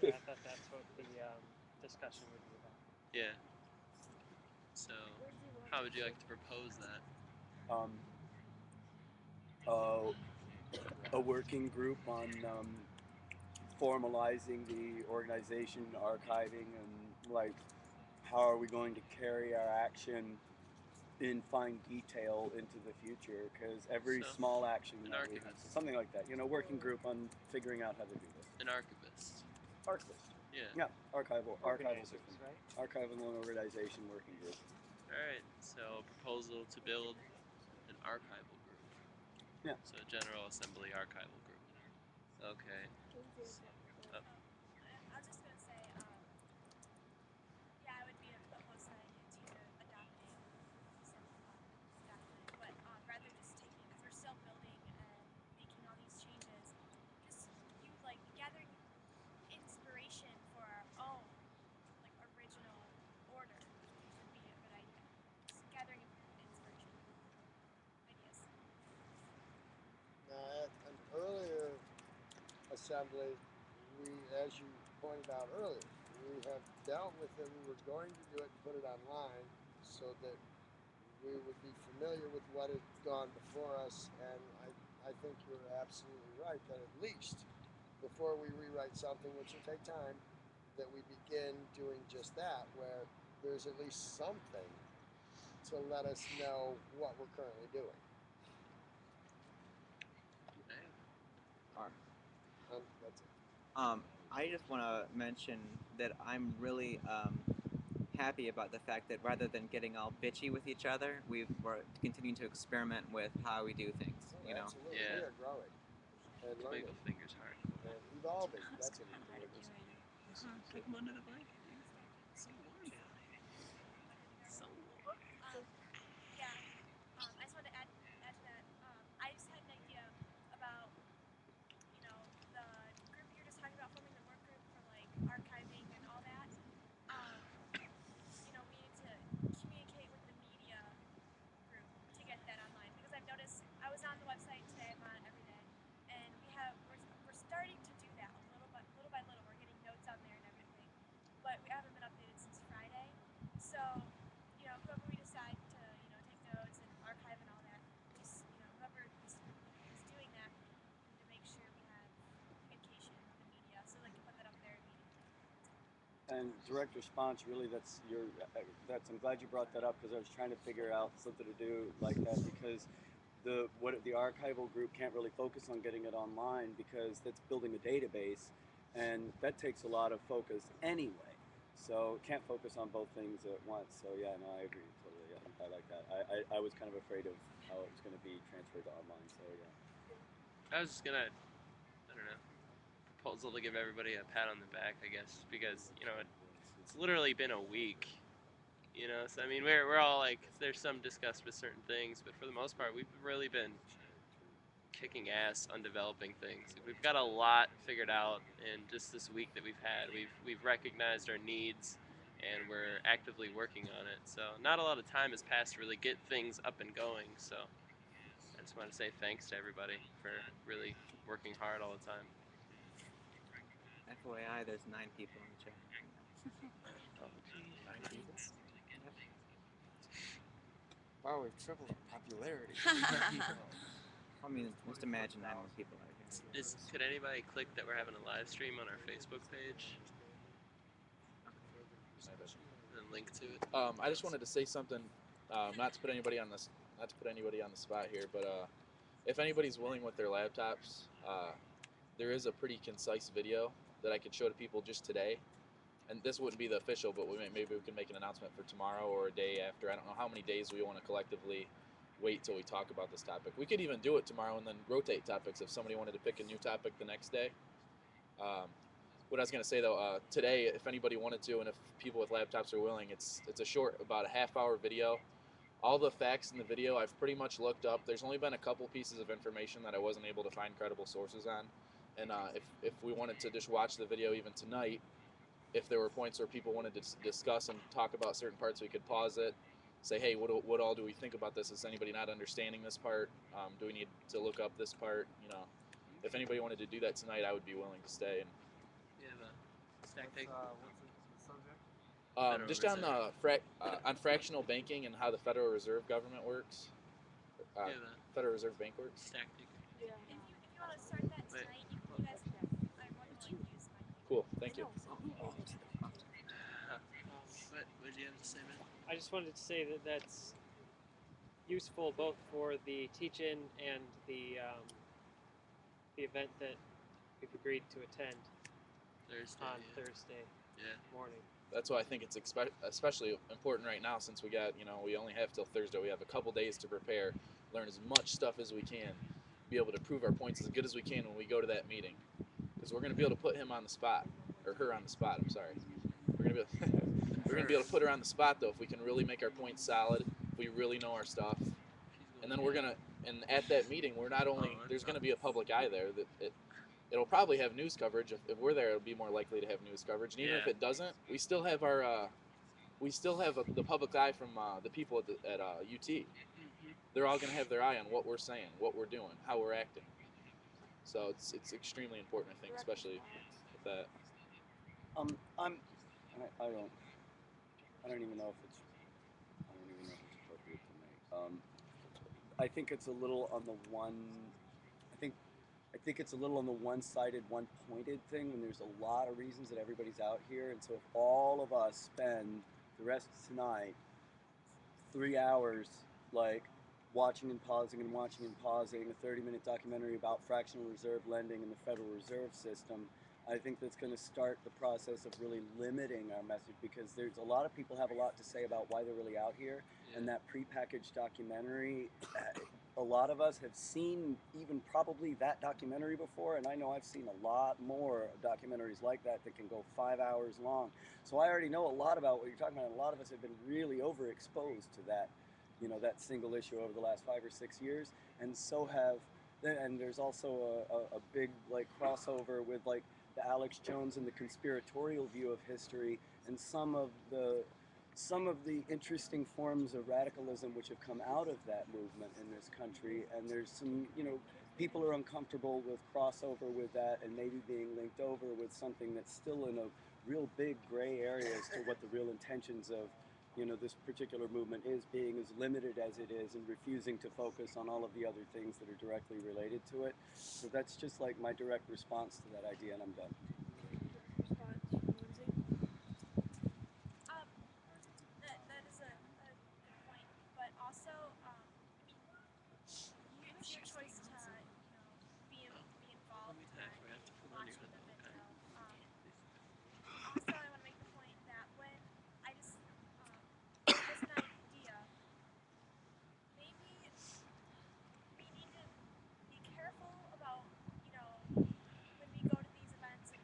Yeah, I thought that's what the discussion would be about. Yeah. So how would you like to propose that? A working group on formalizing the organization, archiving, and like how are we going to carry our action in fine detail into the future, because every small action that we have, something like that, working group on figuring out how to do this. An archivist. Archivist. Yeah. Archival system. Right? Archival and organization working group. Alright, so proposal to build an archival group. Yeah. So a General Assembly archival group. Okay. I was just going to say, yeah, I would be opposed to the idea to adopting some document, but rather just taking, because we're still building and making all these changes, just gathering inspiration for our own, original order would be a good idea. Just gathering inspiration, ideas. Now, at an earlier assembly, as you pointed out earlier, we have dealt with it. We were going to do it and put it online so that we would be familiar with what had gone before us, and I think you're absolutely right that at least before we rewrite something, which will take time, that we begin doing just that, where there's at least something to let us know what we're currently doing. That's it. I just want to mention that I'm really happy about the fact that rather than getting all bitchy with each other, we're continuing to experiment with how we do things. Absolutely. Yeah. We are growing and learning Wiggle fingers hard. and evolving. That's what we're doing. Take them under the blanket. So warm down here. So warm. Yeah, I just wanted to add to that. I just had an idea about, the group you were just talking about, forming the work group for archiving and all that. We need to communicate with the media group to get that online, because I've noticed I was on the website today. I'm on it every day, and we're starting to do that little by little. We're getting notes on there and everything, but we haven't been updated since Friday. So, whoever we decide to, take notes and archive and all that, just, whoever is doing that, to make sure we have communication with the media so they can put that up there immediately. And direct response, really, I'm glad you brought that up, because I was trying to figure out something to do like that, because the archival group can't really focus on getting it online, because that's building a database, and that takes a lot of focus anyway. So can't focus on both things at once. So yeah, no, I agree totally. I like that. I was kind of afraid of how it was going to be transferred to online. So yeah. I was just gonna, I don't know, proposal to give everybody a pat on the back, I guess, because it's literally been a week. So I mean, we're all there's some disgust with certain things, but for the most part, we've really been kicking ass on developing things. We've got a lot figured out in just this week that we've had. We've recognized our needs, and we're actively working on it. So not a lot of time has passed to really get things up and going. So I just want to say thanks to everybody for really working hard all the time. FYI, there's 9 people in the chat. Oh, geez. 9 people? Yep. Wow, we've tripled our popularity. I mean, just imagine 9 more people out here. Could anybody click that we're having a live stream on our Facebook page and link to it? I just wanted to say something, not to put anybody on the spot here, but if anybody's willing with their laptops, there is a pretty concise video that I could show to people just today. And this wouldn't be the official, but maybe we can make an announcement for tomorrow or a day after. I don't know how many days we want to collectively wait till we talk about this topic. We could even do it tomorrow and then rotate topics if somebody wanted to pick a new topic the next day. What I was going to say though, today, if anybody wanted to, and if people with laptops are willing, it's a short, about a half-hour video. All the facts in the video I've pretty much looked up. There's only been a couple pieces of information that I wasn't able to find credible sources on. And if we wanted to just watch the video even tonight, if there were points where people wanted to discuss and talk about certain parts, we could pause it, say, hey, what all do we think about this? Is anybody not understanding this part? Do we need to look up this part? You know, if anybody wanted to do that tonight, I would be willing to stay. And You have a stack take? What's the subject? just on on fractional banking and how the Federal Reserve government works. Federal Reserve Bank works. Stack take. If you want to start that tonight, you guys can. I'm more than willing to use my. Cool, thank you. What did you have to say, man? I just wanted to say that that's useful both for the teach-in and the event that we've agreed to attend on Thursday morning. That's why I think it's especially important right now, since we only have till Thursday. We have a couple days to prepare, learn as much stuff as we can, be able to prove our points as good as we can when we go to that meeting. Because we're going to be able to put him on the spot, or her on the spot, I'm sorry. We're going to be able to put her on the spot, though, if we can really make our points solid, if we really know our stuff. And then and at that meeting, there's going to be a public eye there. It'll probably have news coverage. If we're there, it'll be more likely to have news coverage. And even if it doesn't, we still have the public eye from the people at UT. They're all going to have their eye on what we're saying, what we're doing, how we're acting. So it's extremely important, I think, especially with that. I don't even know if it's appropriate tonight. I think it's a little on the one. I think it's a little on the one-sided, one-pointed thing when there's a lot of reasons that everybody's out here, and so if all of us spend the rest of tonight 3 hours like watching and pausing and watching and pausing a 30-minute documentary about fractional reserve lending in the Federal Reserve System, I think that's going to start the process of really limiting our message, because there's a lot of people have a lot to say about why they're really out here, and that prepackaged documentary, a lot of us have seen even probably that documentary before, and I know I've seen a lot more documentaries like that that can go 5 hours long. So I already know a lot about what you're talking about, and a lot of us have been really overexposed to that, that single issue over the last 5 or 6 years, and there's also a big crossover with the Alex Jones and the conspiratorial view of history, and some of the interesting forms of radicalism which have come out of that movement in this country. And there's some, people are uncomfortable with crossover with that and maybe being linked over with something that's still in a real big gray area as to what the real intentions of this particular movement is, being as limited as it is and refusing to focus on all of the other things that are directly related to it. So that's just my direct response to that idea, and I'm done. That is a good point, but also it's your choice to be involved in watching the video. Also, I want to make the point that when as an idea, maybe we need to be careful about when we go to these events and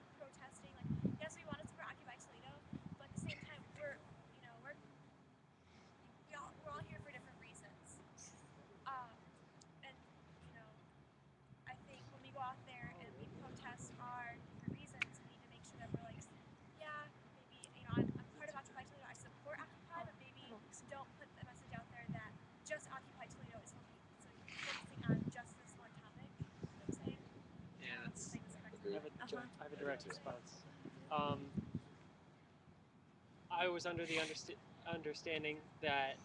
direct response. I was under the understanding that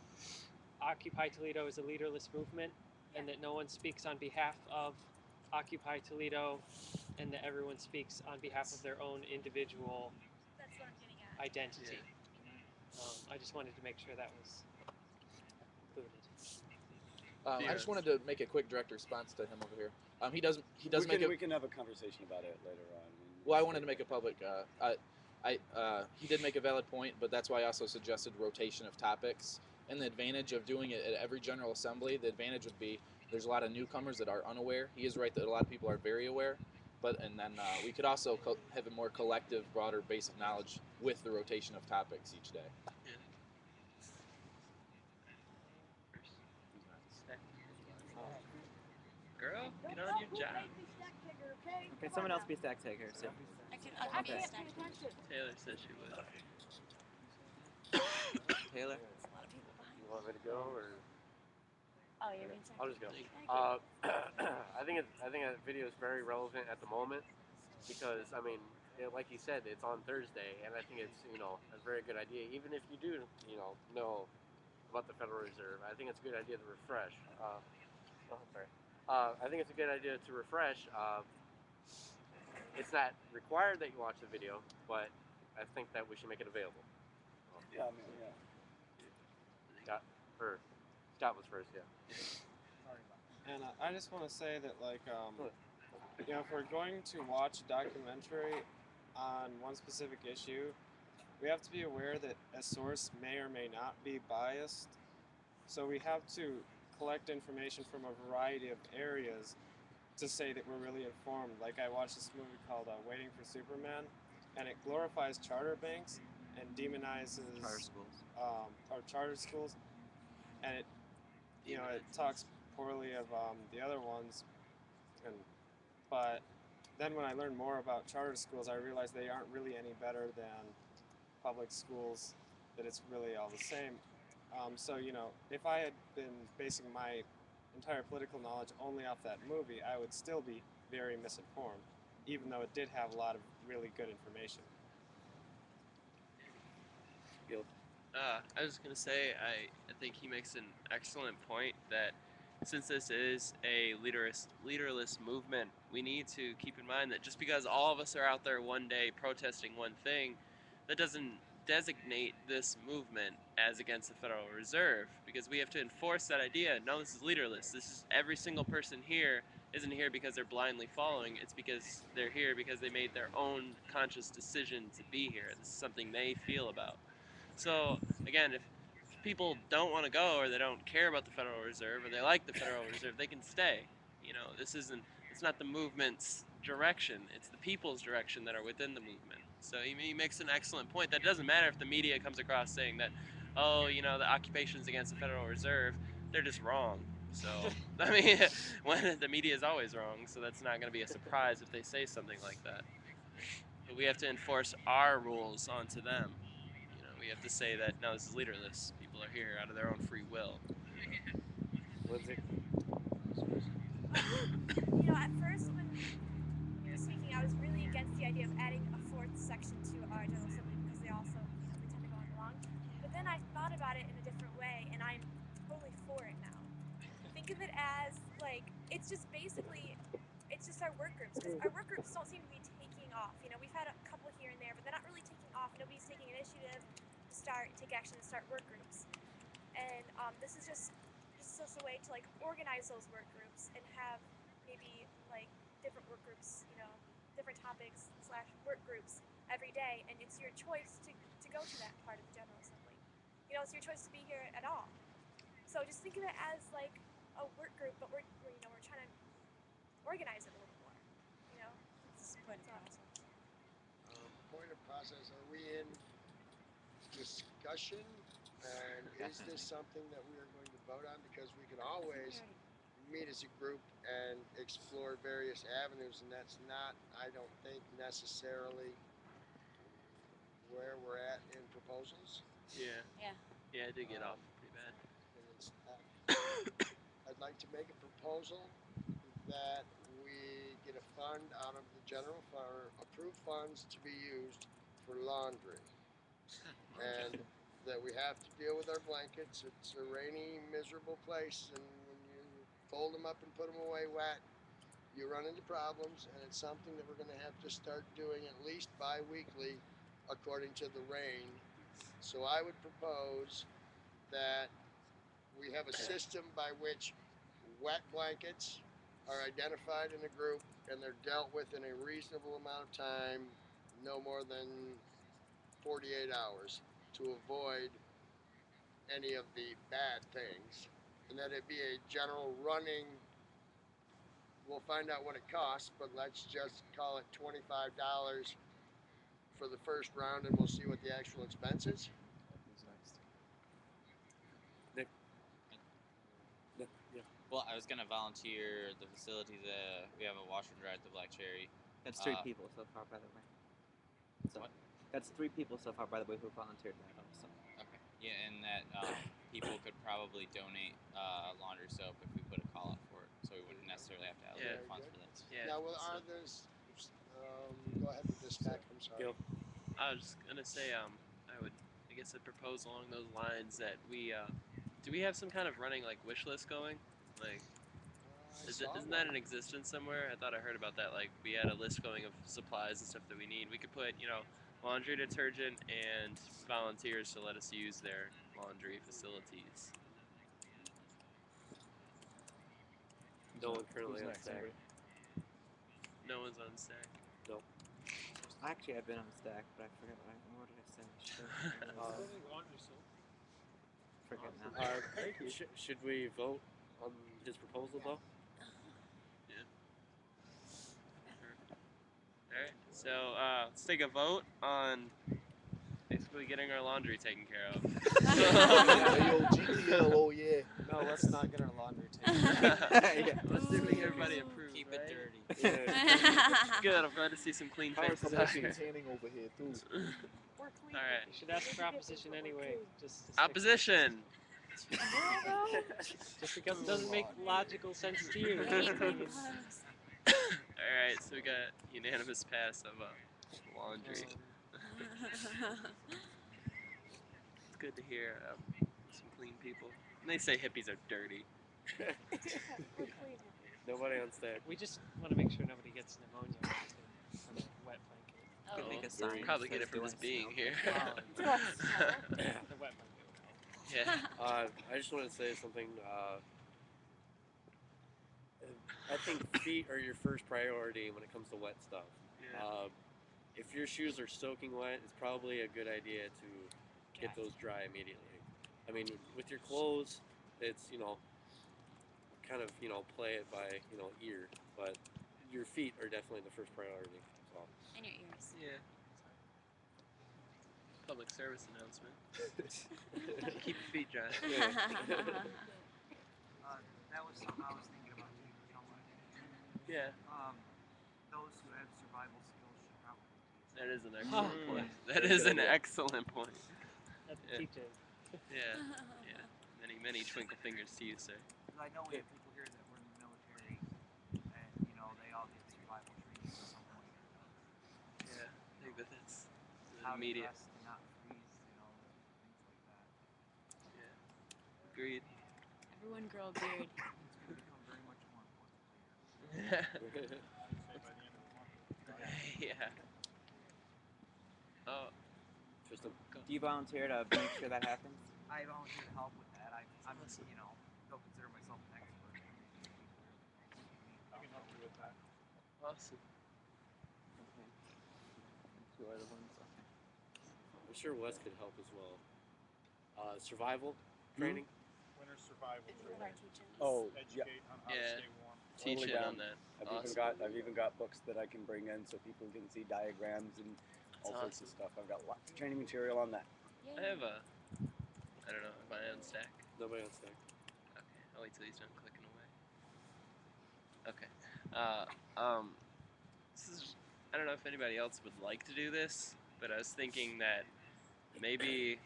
Occupy Toledo is a leaderless movement, and that no one speaks on behalf of Occupy Toledo, and that everyone speaks on behalf of their own individual That's what I'm getting at. identity. I just wanted to make sure that was included. I just wanted to make a quick direct response to him over here. He does We can have a conversation about it later on. Well, I wanted to make a public. He did make a valid point, but that's why I also suggested rotation of topics. And the advantage of doing it at every General Assembly, the advantage would be there's a lot of newcomers that are unaware. He is right that a lot of people are very aware, and then we could also have a more collective, broader base of knowledge with the rotation of topics each day. Girl, get on your job. Okay, someone else be stack taker. So. I can be a stack taker. Taylor said she would. Taylor? You want me to go or? Oh, you're being stack I'll just go. taker. I think that video is very relevant at the moment because like you said, it's on Thursday, and I think it's a very good idea. Even if you do know about the Federal Reserve, I think it's a good idea to refresh. I think it's a good idea to refresh. It's not required that you watch the video, but I think that we should make it available. Yeah, Scott was first, yeah. And I just want to say that, like, if we're going to watch a documentary on one specific issue, we have to be aware that a source may or may not be biased. So we have to collect information from a variety of areas to say that we're really informed. Like, I watched this movie called Waiting for Superman, and it glorifies charter banks and demonizes charter schools, and it talks poorly of the other ones, but then when I learned more about charter schools, I realized they aren't really any better than public schools, that it's really all the same. So if I had been basing my entire political knowledge only off that movie, I would still be very misinformed, even though it did have a lot of really good information. I was going to say, I think he makes an excellent point that since this is a leaderless movement, we need to keep in mind that just because all of us are out there one day protesting one thing, that doesn't designate this movement as against the Federal Reserve, because we have to enforce that idea. No, this is leaderless. This is every single person here isn't here because they're blindly following. It's because they're here because they made their own conscious decision to be here. This is something they feel about. So again, if people don't want to go, or they don't care about the Federal Reserve, or they like the Federal Reserve, they can stay. It's not the movement's direction, it's the people's direction that are within the movement. So he makes an excellent point that it doesn't matter if the media comes across saying that, the occupation's against the Federal Reserve, they're just wrong. So, when the media is always wrong, so that's not going to be a surprise if they say something like that. But we have to enforce our rules onto them. We have to say that, no, this is leaderless. People are here out of their own free will. Lindsay? At first when you were speaking, I was really against the idea of adding a fourth section to our General Assembly because they also, they tend to go along. But then I thought about it in a different way, and I'm totally for it now. Think of it as, it's just our work groups. Because our work groups don't seem to be taking off. We've had a couple here and there, but they're not really taking off. Nobody's taking initiative to take action to start work groups. And this is just a way to organize those work groups and have maybe different work groups, different topics / work groups every day, and it's your choice to go to that part of the General Assembly. It's your choice to be here at all. So just think of it as a work group, but we're trying to organize it a little more. It's point of process. Point of process. Are we in discussion? And is this something that we are going to vote on? Because we can always meet as a group and explore various avenues, and that's not, I don't think, necessarily where we're at in proposals. Yeah, I did get off pretty bad. I'd like to make a proposal that we get a fund out of the general fund, approved funds to be used for laundry. And that we have to deal with our blankets. It's a rainy, miserable place, and when you fold them up and put them away wet, you run into problems, and it's something that we're going to have to start doing at least bi-weekly according to the rain. So I would propose that we have a system by which wet blankets are identified in a group and they're dealt with in a reasonable amount of time, no more than 48 hours, to avoid any of the bad things, and that it be a general running. We'll find out what it costs, but let's just call it $25 for the first round, and we'll see what the actual expense is. Who's next? Nick. Nick. Yeah. Well, I was gonna volunteer the facilities. We have a washer and dryer at the Black Cherry. That's 3 people so far, by the way. So, What? That's 3 people so far, by the way, who volunteered that also. Okay. Yeah, and that people could probably donate laundry soap if we put a call up for it, so we wouldn't necessarily have to allocate funds for that. Yeah. Now, are this? Go ahead with this back. I'm sorry. Gil. I was just gonna say, I guess I'd propose along those lines that we, do we have some kind of running like wish list going? Like, isn't that in existence somewhere? I thought I heard about that. Like, we had a list going of supplies and stuff that we need. We could put, laundry detergent and volunteers to let us use their laundry facilities. No one currently Who's on next? stack. Anybody? No one's on stack. No. Actually, I've been on stack, but I forget what did I say? Forget now. Should we vote on his proposal though? Alright, so let's take a vote on basically getting our laundry taken care of. Oh yeah. No, let's not get our laundry taken. Let's see if we get everybody approved. Keep right? it dirty. Good, I'm glad to see some clean faces out here. tanning over here too. Alright. You should ask for opposition anyway. Just to stick- Opposition! Just because it doesn't make logical sense to you. Alright, so we got unanimous pass of laundry. It's good to hear some clean people. And they say hippies are dirty. Nobody on stack. We just want to make sure nobody gets pneumonia from a wet blanket. Could make a sign. Probably that get it from says just being "Don't here. The wet blanket. Yeah. I just want to say something. I think feet are your first priority when it comes to wet stuff. Yeah. If your shoes are soaking wet, it's probably a good idea to get those dry immediately. I mean, with your clothes, it's, kind of, play it by, ear, but your feet are definitely the first priority. So. And your ears. Yeah. Public service announcement. Keep your feet dry. That was something I was thinking about too. Yeah. Those who have survival skills should probably teach. That is an excellent point. That is an excellent point. That's Yeah. teaching. Yeah. Yeah. Many twinkle fingers to you, sir. Because I know we have people here that were in the military, and they all get survival training at some point. Yeah. I think that's How to immediate. dress to not freeze, things like that. Yeah. Agreed. Everyone grow a beard. It's going to become very much more important later. Yeah. Oh. Just a, Do you volunteer to make sure that happens? I volunteer to help with that. I'm don't consider myself an expert. I can help you with that. Awesome. Okay. 2 other ones. Okay. I'm sure Wes could help as well. Survival training. Winter survival With our training. teachings. Oh, yeah. Educate on how to Yeah. stay warm. Teach Totally in down. on that. I've even got books that I can bring in so people can see diagrams and all sorts of stuff. I've got lots of training material on that. I have I don't know, am I on stack? Nobody on stack. Okay, I'll wait till he's done clicking away. Okay. This is, I don't know if anybody else would like to do this, but I was thinking that maybe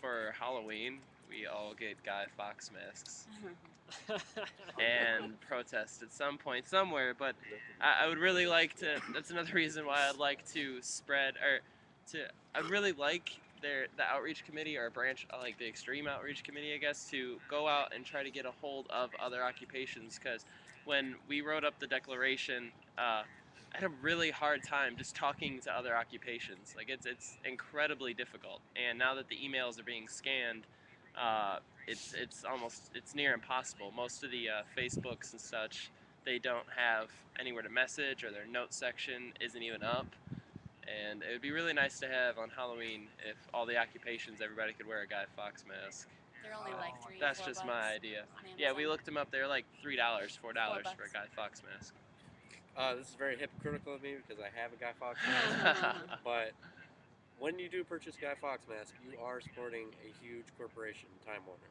for Halloween we all get Guy Fawkes masks and protest at some point somewhere. But I would really like to. That's another reason why I'd like to spread I really like the outreach committee, or a branch like the extreme outreach committee, I guess, to go out and try to get a hold of other occupations. Because when we wrote up the declaration, I had a really hard time just talking to other occupations. Like it's incredibly difficult. And now that the emails are being scanned, it's near impossible. Most of the Facebooks and such, they don't have anywhere to message, or their note section isn't even up. And it would be really nice to have on Halloween if all the occupations, everybody could wear a Guy Fawkes mask. They're only like $3 That's or $4 just my idea. on Yeah, we Amazon. looked them up. They're like $3, $4 for a Guy Fawkes mask. This is very hypocritical of me because I have a Guy Fawkes mask. But when you do purchase Guy Fawkes mask, you are supporting a huge corporation, Time Warner.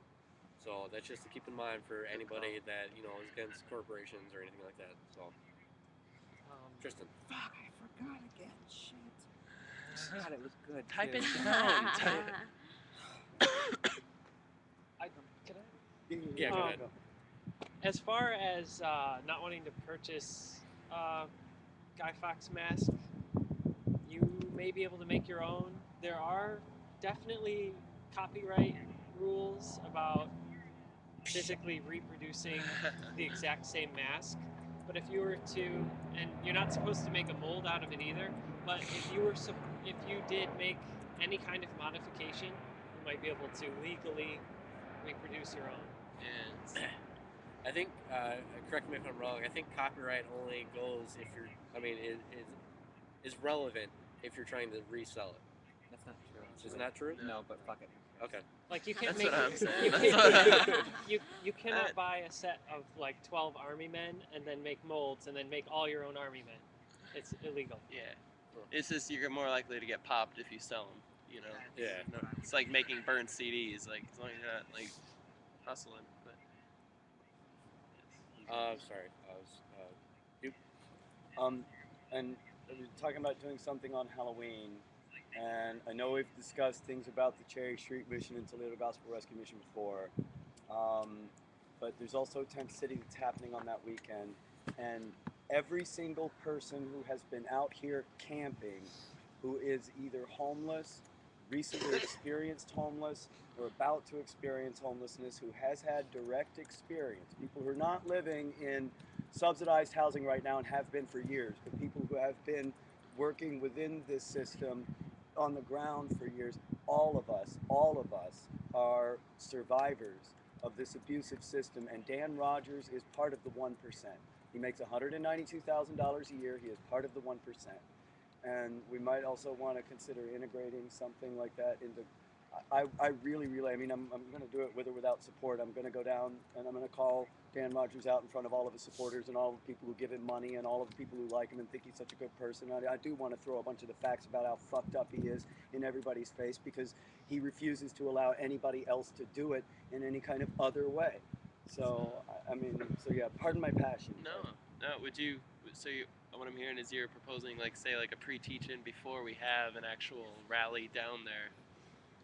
So that's just to keep in mind for anybody that is against corporations or anything like that. So, Tristan. Fuck, I forgot again. Shit. God, it was good. Type too. it down. Yeah, go ahead. As far as not wanting to purchase Guy Fawkes mask, you may be able to make your own. There are definitely copyright rules about physically reproducing the exact same mask. But if you were to, and you're not supposed to make a mold out of it either, but if you did make any kind of modification, you might be able to legally reproduce your own. Yes. I think, correct me if I'm wrong, I think copyright only goes if you're, is relevant if you're trying to resell it. That's not true. Is it not true? No, but fuck it. Okay. Like you can't That's make. what I'm saying. You cannot buy a set of like 12 army men and then make molds and then make all your own army men. It's illegal. Yeah. It's just you're more likely to get popped if you sell them. Yeah. No, it's like making burned CDs. Like as long as you're not like hustling. But sorry. And we were talking about doing something on Halloween, and I know we've discussed things about the Cherry Street Mission and Toledo Gospel Rescue Mission before, but there's also Tent City that's happening on that weekend, and every single person who has been out here camping, who is either homeless, recently experienced homeless, or about to experience homelessness, who has had direct experience, people who are not living in subsidized housing right now and have been for years, but people who have been working within this system on the ground for years, all of us are survivors of this abusive system, and Dan Rogers is part of the 1%. He makes $192,000 a year. He is part of the 1%. And we might also want to consider integrating something like that into, I really, I'm going to do it with or without support. I'm going to go down and I'm going to call Dan Rogers out in front of all of his supporters and all of the people who give him money and all of the people who like him and think he's such a good person. I do want to throw a bunch of the facts about how fucked up he is in everybody's face, because he refuses to allow anybody else to do it in any kind of other way. So, yeah, pardon my passion. no. What I'm hearing is you're proposing, like, say, like a pre-teach-in before we have an actual rally down there.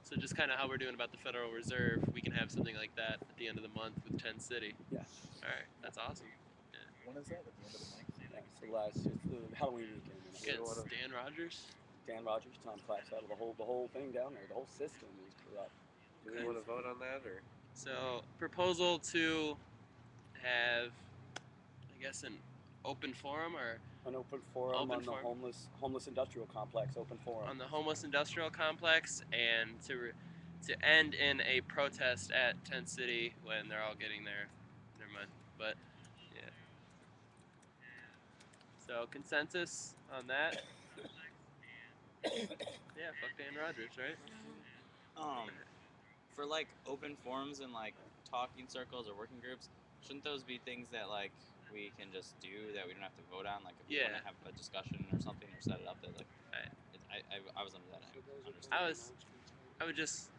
So just kind of how we're doing about the Federal Reserve, we can have something like that at the end of the month with Tent City. Yeah. All right, that's awesome. Yeah. When is that? At the end of the month? It's the Halloween weekend. Against Dan Rogers? Dan Rogers, Tom Claps out of the whole thing down there. The whole system is corrupt. Do we want to vote on that, or? So, proposal to have, I guess, an open forum, or an open forum on the homeless industrial complex. Open forum on the homeless industrial complex, and to end in a protest at Tent City when they're all getting there. Never mind. But yeah. So consensus on that. Yeah, fuck Dan Rogers, right? For like open forums and like talking circles or working groups, shouldn't those be things that like we can just do that we don't have to vote on? Like if we want to have a discussion or something or set it up, that like I was under that. I would just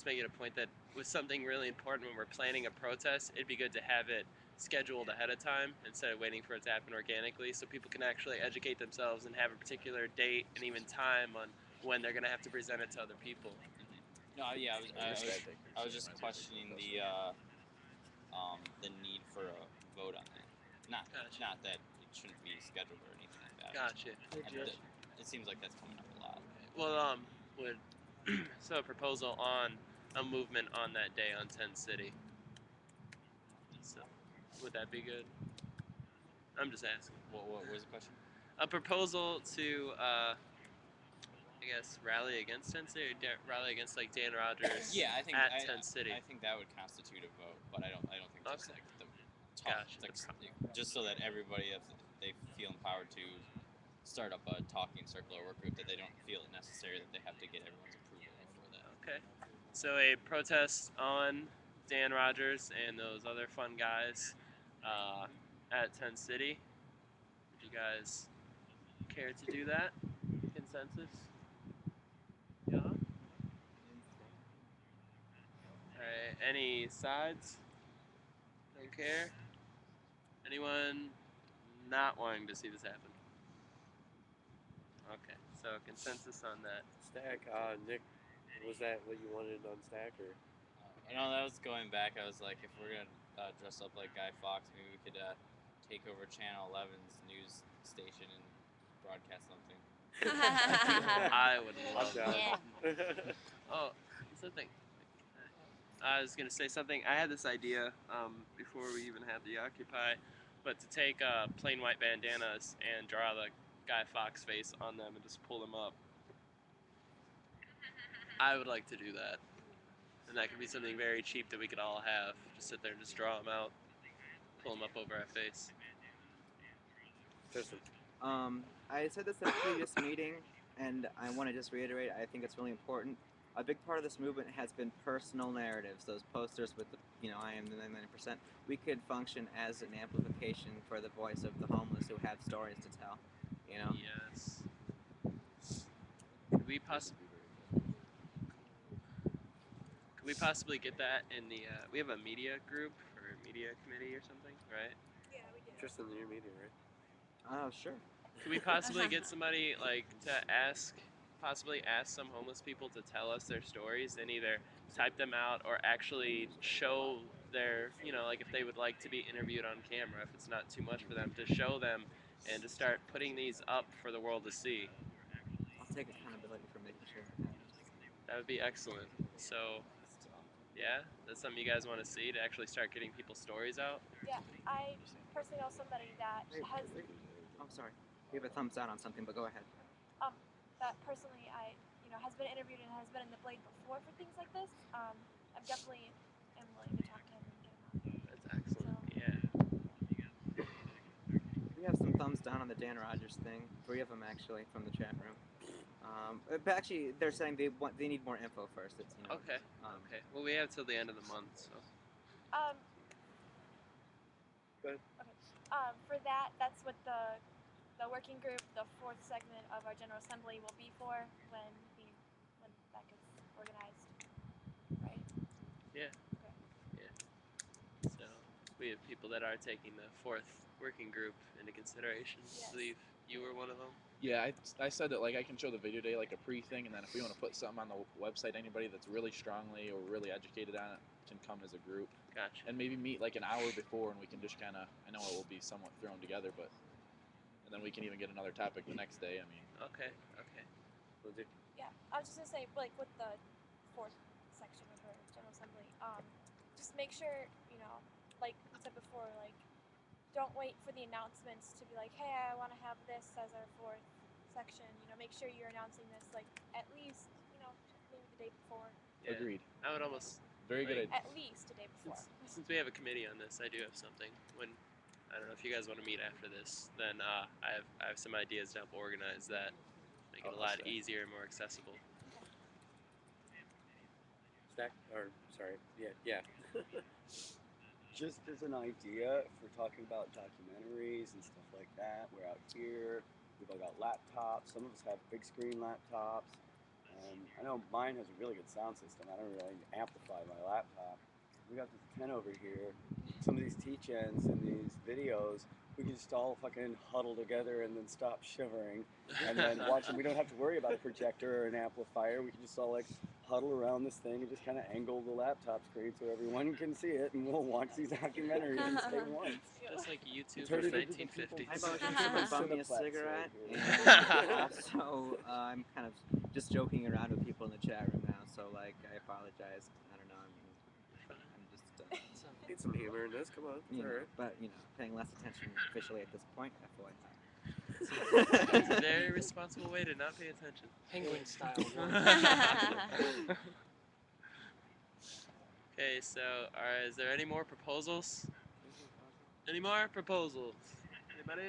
make it a point that with something really important when we're planning a protest, it'd be good to have it scheduled ahead of time instead of waiting for it to happen organically, so people can actually educate themselves and have a particular date and even time on when they're going to have to present it to other people. No, yeah, You're stack taker, I so was you just might as well take questioning it the need for a vote on that. Gotcha. Not that it shouldn't be scheduled or anything like that. Gotcha. It seems like that's coming up a lot. Well, would so a proposal on a movement on that day on 10 City. So, would that be good? I'm just asking. What was the question? A proposal to, I guess, rally against 10 City, or rally against like Dan Rogers. Yeah, I think at 10 City. I think that would constitute a vote, but I don't think just Okay. like the talk, Gotcha. just so that everybody, if they feel empowered to start up a talking circle or work group, that they don't feel it necessary that they have to get everyone's approval for that. Okay. So a protest on Dan Rogers and those other fun guys at 10 City. Would you guys care to do that? Consensus? Yeah. Alright, any sides? Don't care? Anyone not wanting to see this happen? Okay, so consensus on that. Stack, Nick, was that what you wanted on Stack, or? That was going back. I was like, if we're gonna dress up like Guy Fawkes, maybe we could take over Channel 11's news station and broadcast something. I would love that. Yeah. Oh, something. I was gonna say something. I had this idea before we even had the Occupy, but to take plain white bandanas and draw the Guy Fawkes face on them and just pull them up. I would like to do that, and that could be something very cheap that we could all have. Just sit there and just draw them out, pull them up over our face. Tristan. I said this at a previous meeting, and I want to just reiterate, I think it's really important. A big part of this movement has been personal narratives, those posters with the, I am the 99%. We could function as an amplification for the voice of the homeless who have stories to tell, Yes. Could we possibly get that in the, we have a media group or media committee or something, right? Yeah, we did. Tristan, you're media, right? Oh, sure. Could we possibly get somebody to possibly ask some homeless people to tell us their stories and either type them out or actually show their, like if they would like to be interviewed on camera, if it's not too much for them, to show them and to start putting these up for the world to see. I'll take accountability for making sure that happens. That would be excellent. So, yeah, that's something you guys want to see, to actually start getting people's stories out. Yeah, I personally know somebody that has I'm sorry. We have a thumbs down on something, but go ahead. that personally has been interviewed and has been in the Blade before for things like this. I'm definitely willing to talk to him and get him on. That's excellent. So. Yeah. We have some thumbs down on the Dan Rogers thing. 3 of them actually from the chat room. But actually, they're saying they need more info first. It's, Okay. Okay. Well, we have till the end of the month, so. Go ahead. Okay. For that, that's what the working group, the 4th segment of our General Assembly will be for when that gets organized, right? Yeah. Okay. Yeah. So we have people that are taking the 4th working group into consideration. Yes. I believe you were one of them. Yeah, I said that I can show the video day like a pre-thing, and then if we want to put something on the website, anybody that's really strongly or really educated on it can come as a group. Gotcha. And maybe meet like an hour before, and we can just kind of, I know it will be somewhat thrown together, but and then we can even get another topic the next day. I mean. Okay. Okay. Lindsay? Yeah, I was just gonna say, with the 4th section of our General Assembly, just make sure, like we said before, don't wait for the announcements to be like, hey, I want to have this as our 4th section. Make sure you're announcing this at least, maybe the day before. Yeah. Agreed. I would almost. Very good idea. At least a day before. Since we have a committee on this, I do have something. When I don't know if you guys want to meet after this, then I have some ideas to help organize that, make it a lot easier and more accessible. Stack, or sorry, yeah. Just as an idea, if we're talking about documentaries and stuff like that, we're out here, we've all got laptops, some of us have big screen laptops. I know mine has a really good sound system. I don't really amplify my laptop. We got this tent over here. Some of these teach-ins and these videos, we can just all fucking huddle together and then stop shivering and then watch them. We don't have to worry about a projector or an amplifier. We can just all huddle around this thing and just kind of angle the laptop screen so everyone can see it, and we'll watch these documentaries and stay warm. Just like YouTube Turn in it into the 1950s. How about can someone bum me a cigarette? And also, I'm kind of just joking around with people in the chat room now, so like I apologize. I don't know. I'm just. Need some humor in this. Come on. You know, Alright. but you know, paying less attention officially at this point. FYI. It's a very responsible way to not pay attention. Penguin style. Okay, so is there any more proposals? Any more proposals? Anybody?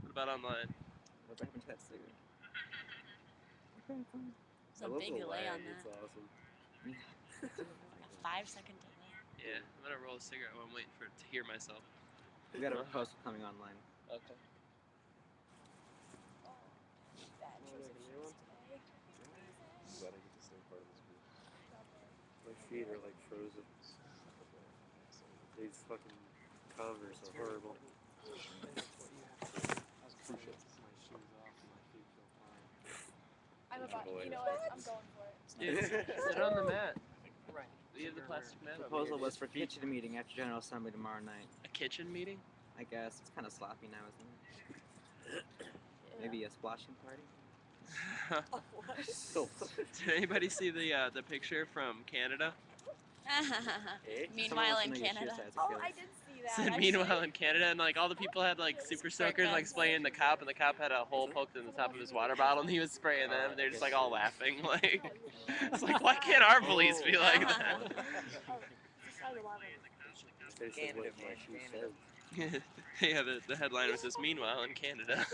What about online? What happened to that cigarette? Some big delay on It's that. awesome. A 5-second delay. Yeah, I'm gonna roll a cigarette while I'm waiting for it to hear myself. We got a proposal coming online. Okay. My feet are like frozen. These fucking Converse are horrible. I'm about, you know what? I'm going for it. Dude, sit on the mat. Right. We have the plastic mat over Proposal here. was for kitchen meeting after General Assembly tomorrow night. A kitchen meeting? I guess it's kind of sloppy now, isn't it? Maybe a splashing party. Did anybody see the picture from Canada? Meanwhile in Canada. Oh, I did see that. Said meanwhile in Canada, and like all the people had like super soakers like spraying the cop, and the cop had a hole poked in the top of his water bottle, and he was spraying them. And they're just like all laughing, like it's like why can't our police be like that? Canada, Yeah, the headline was just meanwhile in Canada.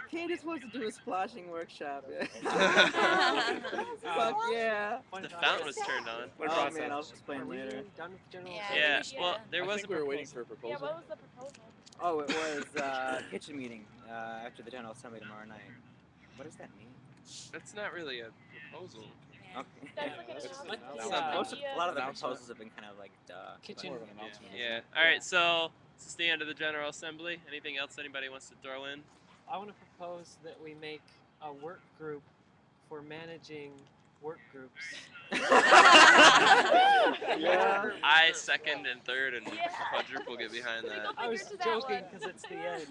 Candace wants to do a splashing workshop. Fuck yeah. The fountain was turned on. Oh man, I'll explain later. Done with general Yeah, well, there was I think we were waiting for a proposal. Yeah, what was the proposal? Oh, it was kitchen meeting after the General Assembly tomorrow night. What does that mean? That's not really a proposal. Okay. That's like an A lot of the proposals have been kind of like kitchen. Yeah. All right. So this is the end of the General Assembly. Anything else anybody wants to throw in? I want to propose that we make a work group for managing work groups. Yeah. I second and third and quadruple get behind that. I was joking because it's the end.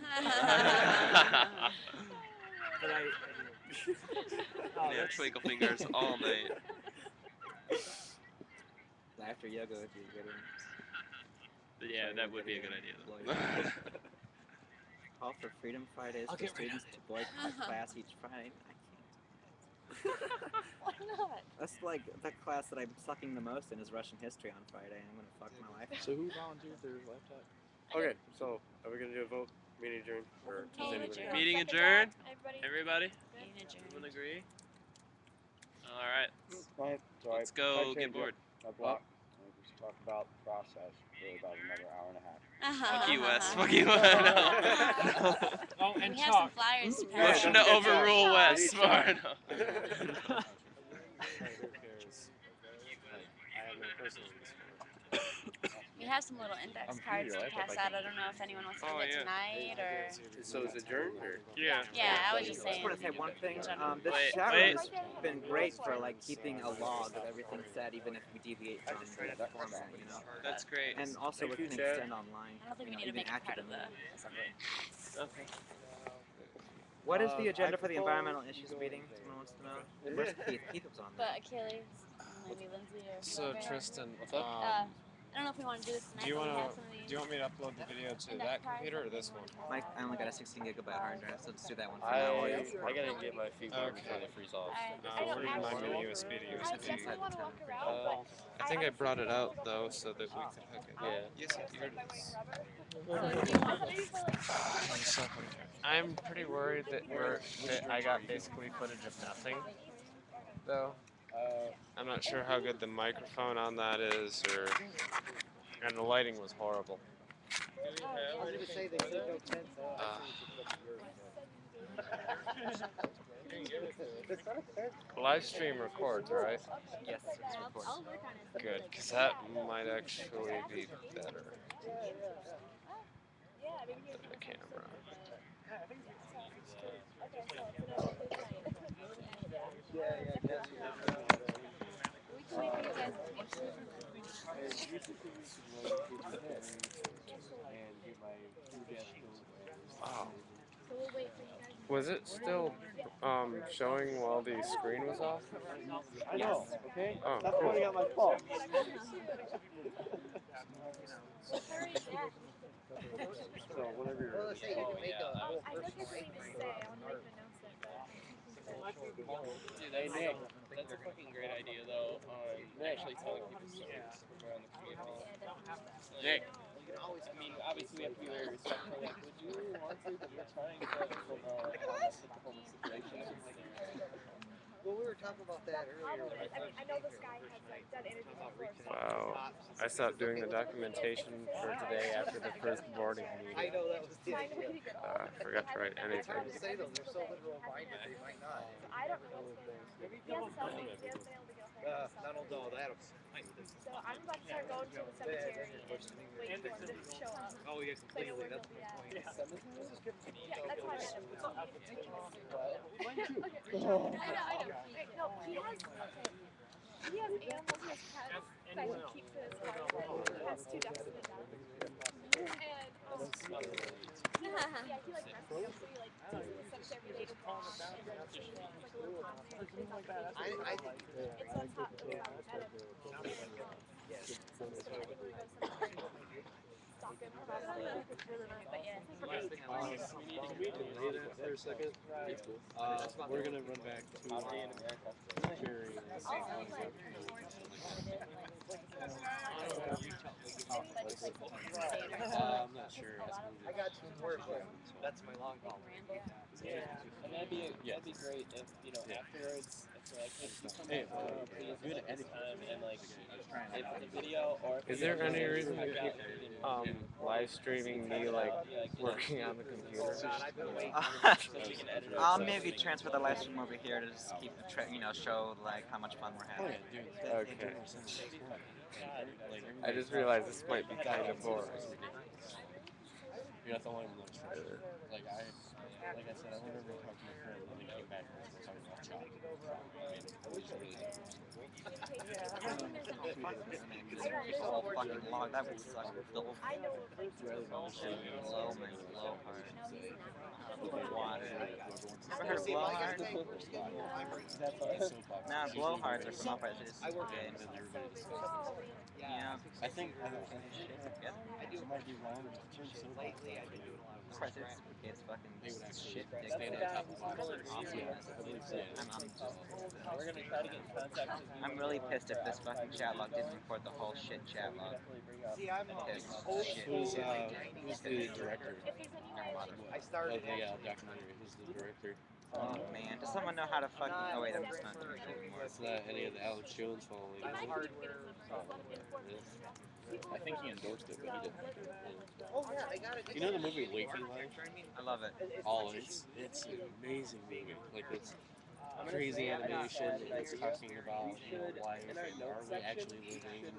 But Yeah, twinkle fingers all night. After yoga would be a good one. Yeah, that would be a good idea though. Call for Freedom Fridays I'll for get rid of students to boycott class each Friday. Why not? That's like the class that I'm sucking the most in is Russian history on Friday. I'm gonna fuck my life. So who volunteered their laptop? Okay, so are we gonna do a vote? Meeting adjourned? Or does anybody? Meeting adjourned. Everybody? Everybody? Everyone agree? All right. Right, so Let's I go changed get it. bored. I blocked. We just talk about the process for about another hour and a half. Fuck you, Wes. Fuck you. No. Oh, and We have some chalk. flyers to pass. Motion to overrule Wes. Ready, Smart. Who cares? Like, I have no personal use for it. We have some little index cards to pass out. I don't know if anyone wants to do it tonight or. So is it adjourned or? Yeah. Yeah, I was just I saying. just want to say one thing. This Wait, chat wait. room has been great for like keeping a log of everything said, even if we deviate from the format, you know. That's great. And also Thank we you, can chat. extend online. I don't think we need to even make it after part of the meeting. assembly. Okay. What is the I agenda for the propose environmental we issues go meeting? with Someone wants to know. Where's Keith? Keith was on But there. Achilles, maybe Lindsay or So whoever. Tristan, I don't know if we want to do this tonight. do you but we want have some of these. to me to upload the video to index that cards computer or that this we one? want I only got a 16 gigabyte hard drive, so let's do that one for I now. gotta get my feet warm before Okay. they freeze off. We'll read my USB to I USB. definitely want to walk around, but I think I brought it out though, so that we could hook it. Yeah. Yes, here it is. I'm pretty worried that I got basically footage of nothing, though. I'm not sure how good the microphone on that is, and the lighting was horrible. I was gonna say they said no tents. Live stream records, right? Yes, it's recording. Good, because that might actually be better than the camera. Yeah, And get my food gas bill. Wow. So we'll wait for you guys. Was it still showing while the screen was off? I know, okay? Oh, Stop cool. pointing out my fault. So whenever you're ready. I know there's something to say. I want to make an announcement, but Dude, that's a fucking great idea though on actually telling people stories around the community. Nick. I mean, obviously we have to be very respectful. Like, would you really want to? But we're trying to let people know how messed up the whole situation is. Well, we were talking about that earlier. I know this guy has like done interviews before. So Wow. I stopped doing the documentation for today after the first boarding meeting. I know that was the idea. I forgot to write anything. I would say though, they're so literal minded, they might not. I don't know what's going on. He hasn't told me. He hasn't been able to get a hold of I don't know that. So I'm about to start going to the cemetery and wait for him to show up. Oh, yeah, So I know where completely. he'll That's be my at. point. Yeah, that's why I met him. Mine too. I know. Wait, no, he has animals, he has pets that he keeps in his house. He has 2 ducks in a dog. And yeah, he like rescues them, so he like takes them to the cemetery every day to walk and like clean it. It's like a little pond thing. It's on the I think it's on top of met him. So this is where we go to the cemetery. Stalk him. It's really nice. But yeah, it's like Can we delay that for a second? We're gonna run back to Jerry and see how it's up. I'm not sure. I got 2 more, but that's my long haul. Yeah, and that'd be great if afterwards if they're like, hey, Hey, please do it any time and like if the video or if Is there any reason to keep live streaming me like working on the computer? I'll maybe transfer the live stream over here to just keep the show like how much fun we're having. Okay. I just realized this might be kind of boring. You're not the only one that's trying to. Like I said, I went over and talked to my friend, and then came back and we were talking about chop. Oh, fucking log, that would suck. Double blowhard. Water. Ever heard of blowhard? Nah, blowhards are from up right there. Yeah. I think Yeah. I might be wrong. Lately, I've been doing a lot of Of course, it's fucking shit. stand on top of the box. we're gonna try to get in contact with you. I'm really pissed if this fucking chat log didn't record the whole shit chat log. See, I'm Pissed. Shit. Who's the director I started of the documentary? Who's the director? Oh man, does someone know how to fucking? Oh wait, I'm just not doing it anymore. It's not any of the Alex Jones following. I think he endorsed it, but he didn't. Oh yeah, I got it. You know the movie Waiting Line? I love it. Oh, it's an amazing movie. Like it's crazy animation. It's talking about life and are we actually living and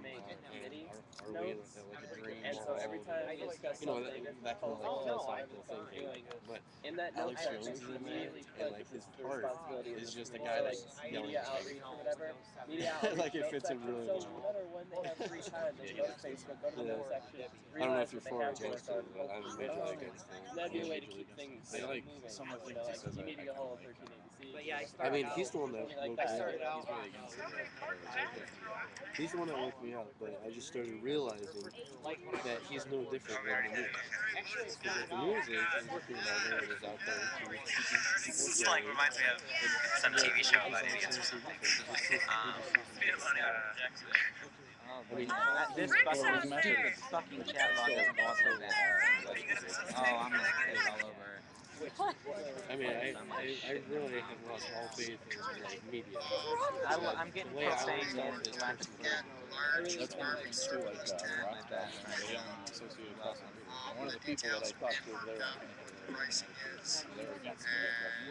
are we like a dream And so every time we discuss that kind of like philosophical thinking. But in that Alex Jones is in there, and like his part is just a guy like yelling media at outreach or whatever. Media outreach. like it fits him really So well. no matter when they have free time, they go to Facebook, go to the notes section. I don't know if you're for or against it, but I'm majorly against it. That'd be a way to keep things I like moving. some of the You know, things he like says. you need to go home 13 ABC. But yeah, I mean, he's the one that Like woke me that. up. He's really against it. He's the one that woke me up, but I just started realizing that he's no different than the news. Because the news is working about narratives out there. This like reminds me of some TV show about idiots or something. I mean, This stupid fucking chat log doesn't go through that. Oh, I'm gonna put it all over. I mean, I really have lost all faith in like media. I'm getting profane in the last That's one of the things too, like the young sociopath. One of the people that I talked to over there.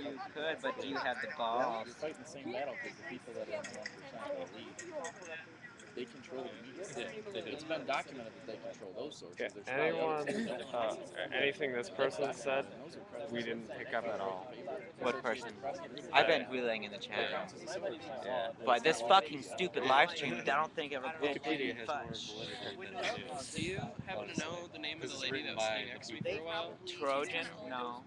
You could, but do you have the balls? You're fighting the same battle because the people that are in the 1% will lead. they control the media. They do. It's been documented that they control those sources. Yeah, There's probably anyone, others that don't. anything this person said, we didn't pick up at all. What person? I've been wheeling in the chat room. Yeah. But this fucking stupid live stream, I don't think ever Wikipedia has more validity than it is. Do you happen to know the name of the lady that was sitting next to me for a while? Trojan? No.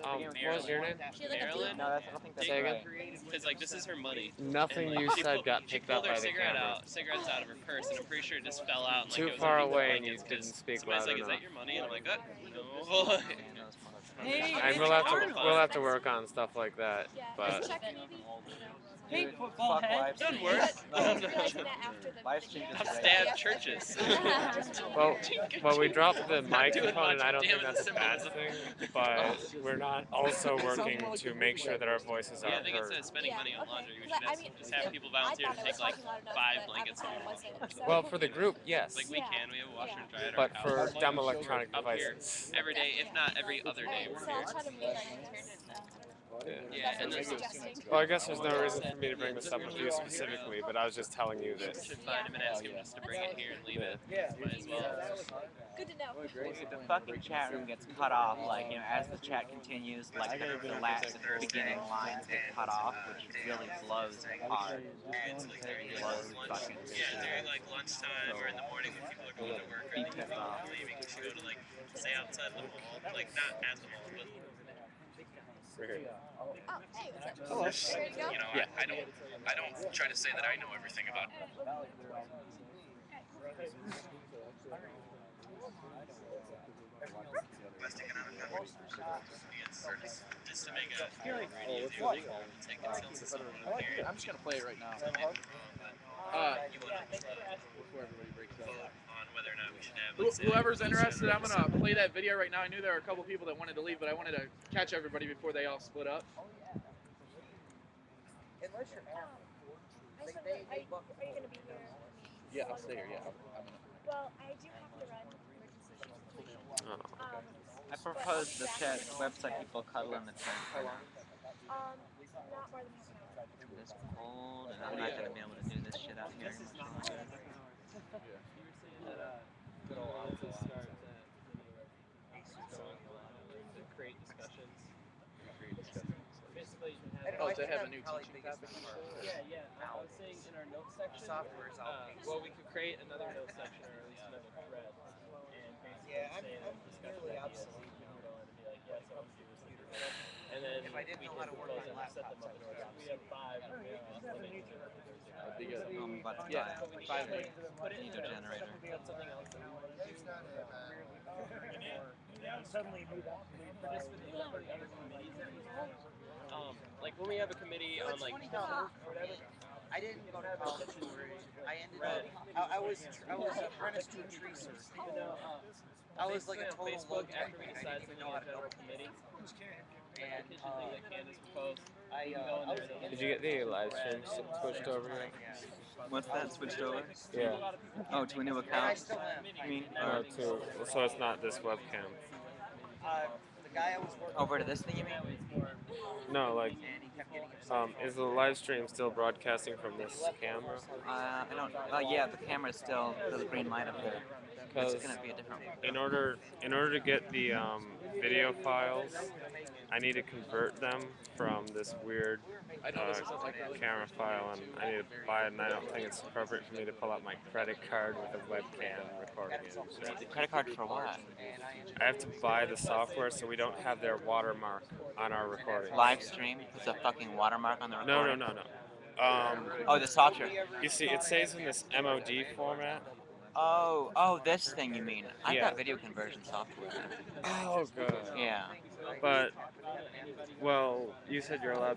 What was your name? Marilyn? No, that's, I don't think that's Say again? right. Because like this is her money. Nothing and, like, you she said pulled- got she picked pulled up her by the camera. cigarettes out of her purse, and I'm pretty sure it just fell out. And, like, Too it was far underneath the away and you blankets, didn't 'cause speak somebody's loud like, "Is that enough. your money?" And I'm like, "No." Hey, And we'll have to work on stuff like that. But Hey, football head. Doesn't work. I've stabbed churches. well, we dropped the microphone, and I don't think that's a bad thing. But we're not also working to make sure that our voices are Yeah, I think heard. instead of spending money on laundry, we should just have people volunteer to take like 5 blankets home. Well, for the group, yes. Like we can, we have a washer and dryer at But our for house. dumb electronic Up here, devices. every day, if not every other day, we're here. Yeah, and then Well, I guess there's no reason for me to bring this up with you specifically, but I was just telling you that. we should find him and ask him just to bring it here and leave it. Might as well. Good to know. The fucking chat room gets cut off, like, you know, as the chat continues, like, the last beginning lines get cut off, which really blows my heart. It's like during like lunchtime or in the morning when people are going to work or like people are leaving, we should go to like stay outside the mall, like not at the mall, but. Oh, hey, what's up? Hello. Ready to go? You know, I don't try to say that I know everything about. Just to make it easier, take consensus on it here. I'm just gonna play it right now. You want to Before everybody breaks up. vote on whether or not we should have. let's say, Whoever's like, interested, I'm gonna play that video right now. I knew there were a couple people that wanted to leave, but I wanted to catch everybody before they all split up. Unless you're Are you going to be here? Yeah, I'll stay here. Yeah, I'm gonna. Well, I do have to run emergency situation. I propose the chat website people cuddle in the tent. Not more than half an hour. It's cold, and I'm not gonna be able to do this shit out here. Create discussions. Basically, Oh, to have a new teaching topic? Yeah. I was saying in our notes section. Well, we could create another notes section or at least another thread, and basically say discuss ideas. And be like, yes, I want to do this. And then If I didn't know how to work my set them up in order. We have 5. I'm about to Yeah, die. 5 minutes. Need a generator. That's something else that we want to do. Suddenly move on. Like when we have a committee on like or whatever. I didn't go to college. I ended up. I was apprenticed to a tree surgeon. I was like a total Facebook low-tech after we guy. I decide didn't even something know on how to general build committee. And That Candace proposed. Did you get the live stream switched over here? What's that switched over? Yeah. Oh, to a new account? You mean? No, so it's not this webcam. the guy I was working Over to this thing, you mean? No, like, is the live stream still broadcasting from this camera? I don't. Yeah, the camera's still the green light up there. It's gonna be a different. In order to get the video files, I need to convert them from this weird camera file, and I need to buy it. And I don't think it's appropriate for me to pull out my credit card with a webcam recording it. Credit card for what? I have to buy the software so we don't have their watermark on our recording. Live stream puts a fucking watermark on the recording. No. Oh, the software. You see, it saves in this MOD format. Oh, this thing you mean? I've got video conversion software. Oh, good. Yeah. But, well, you said you're allowed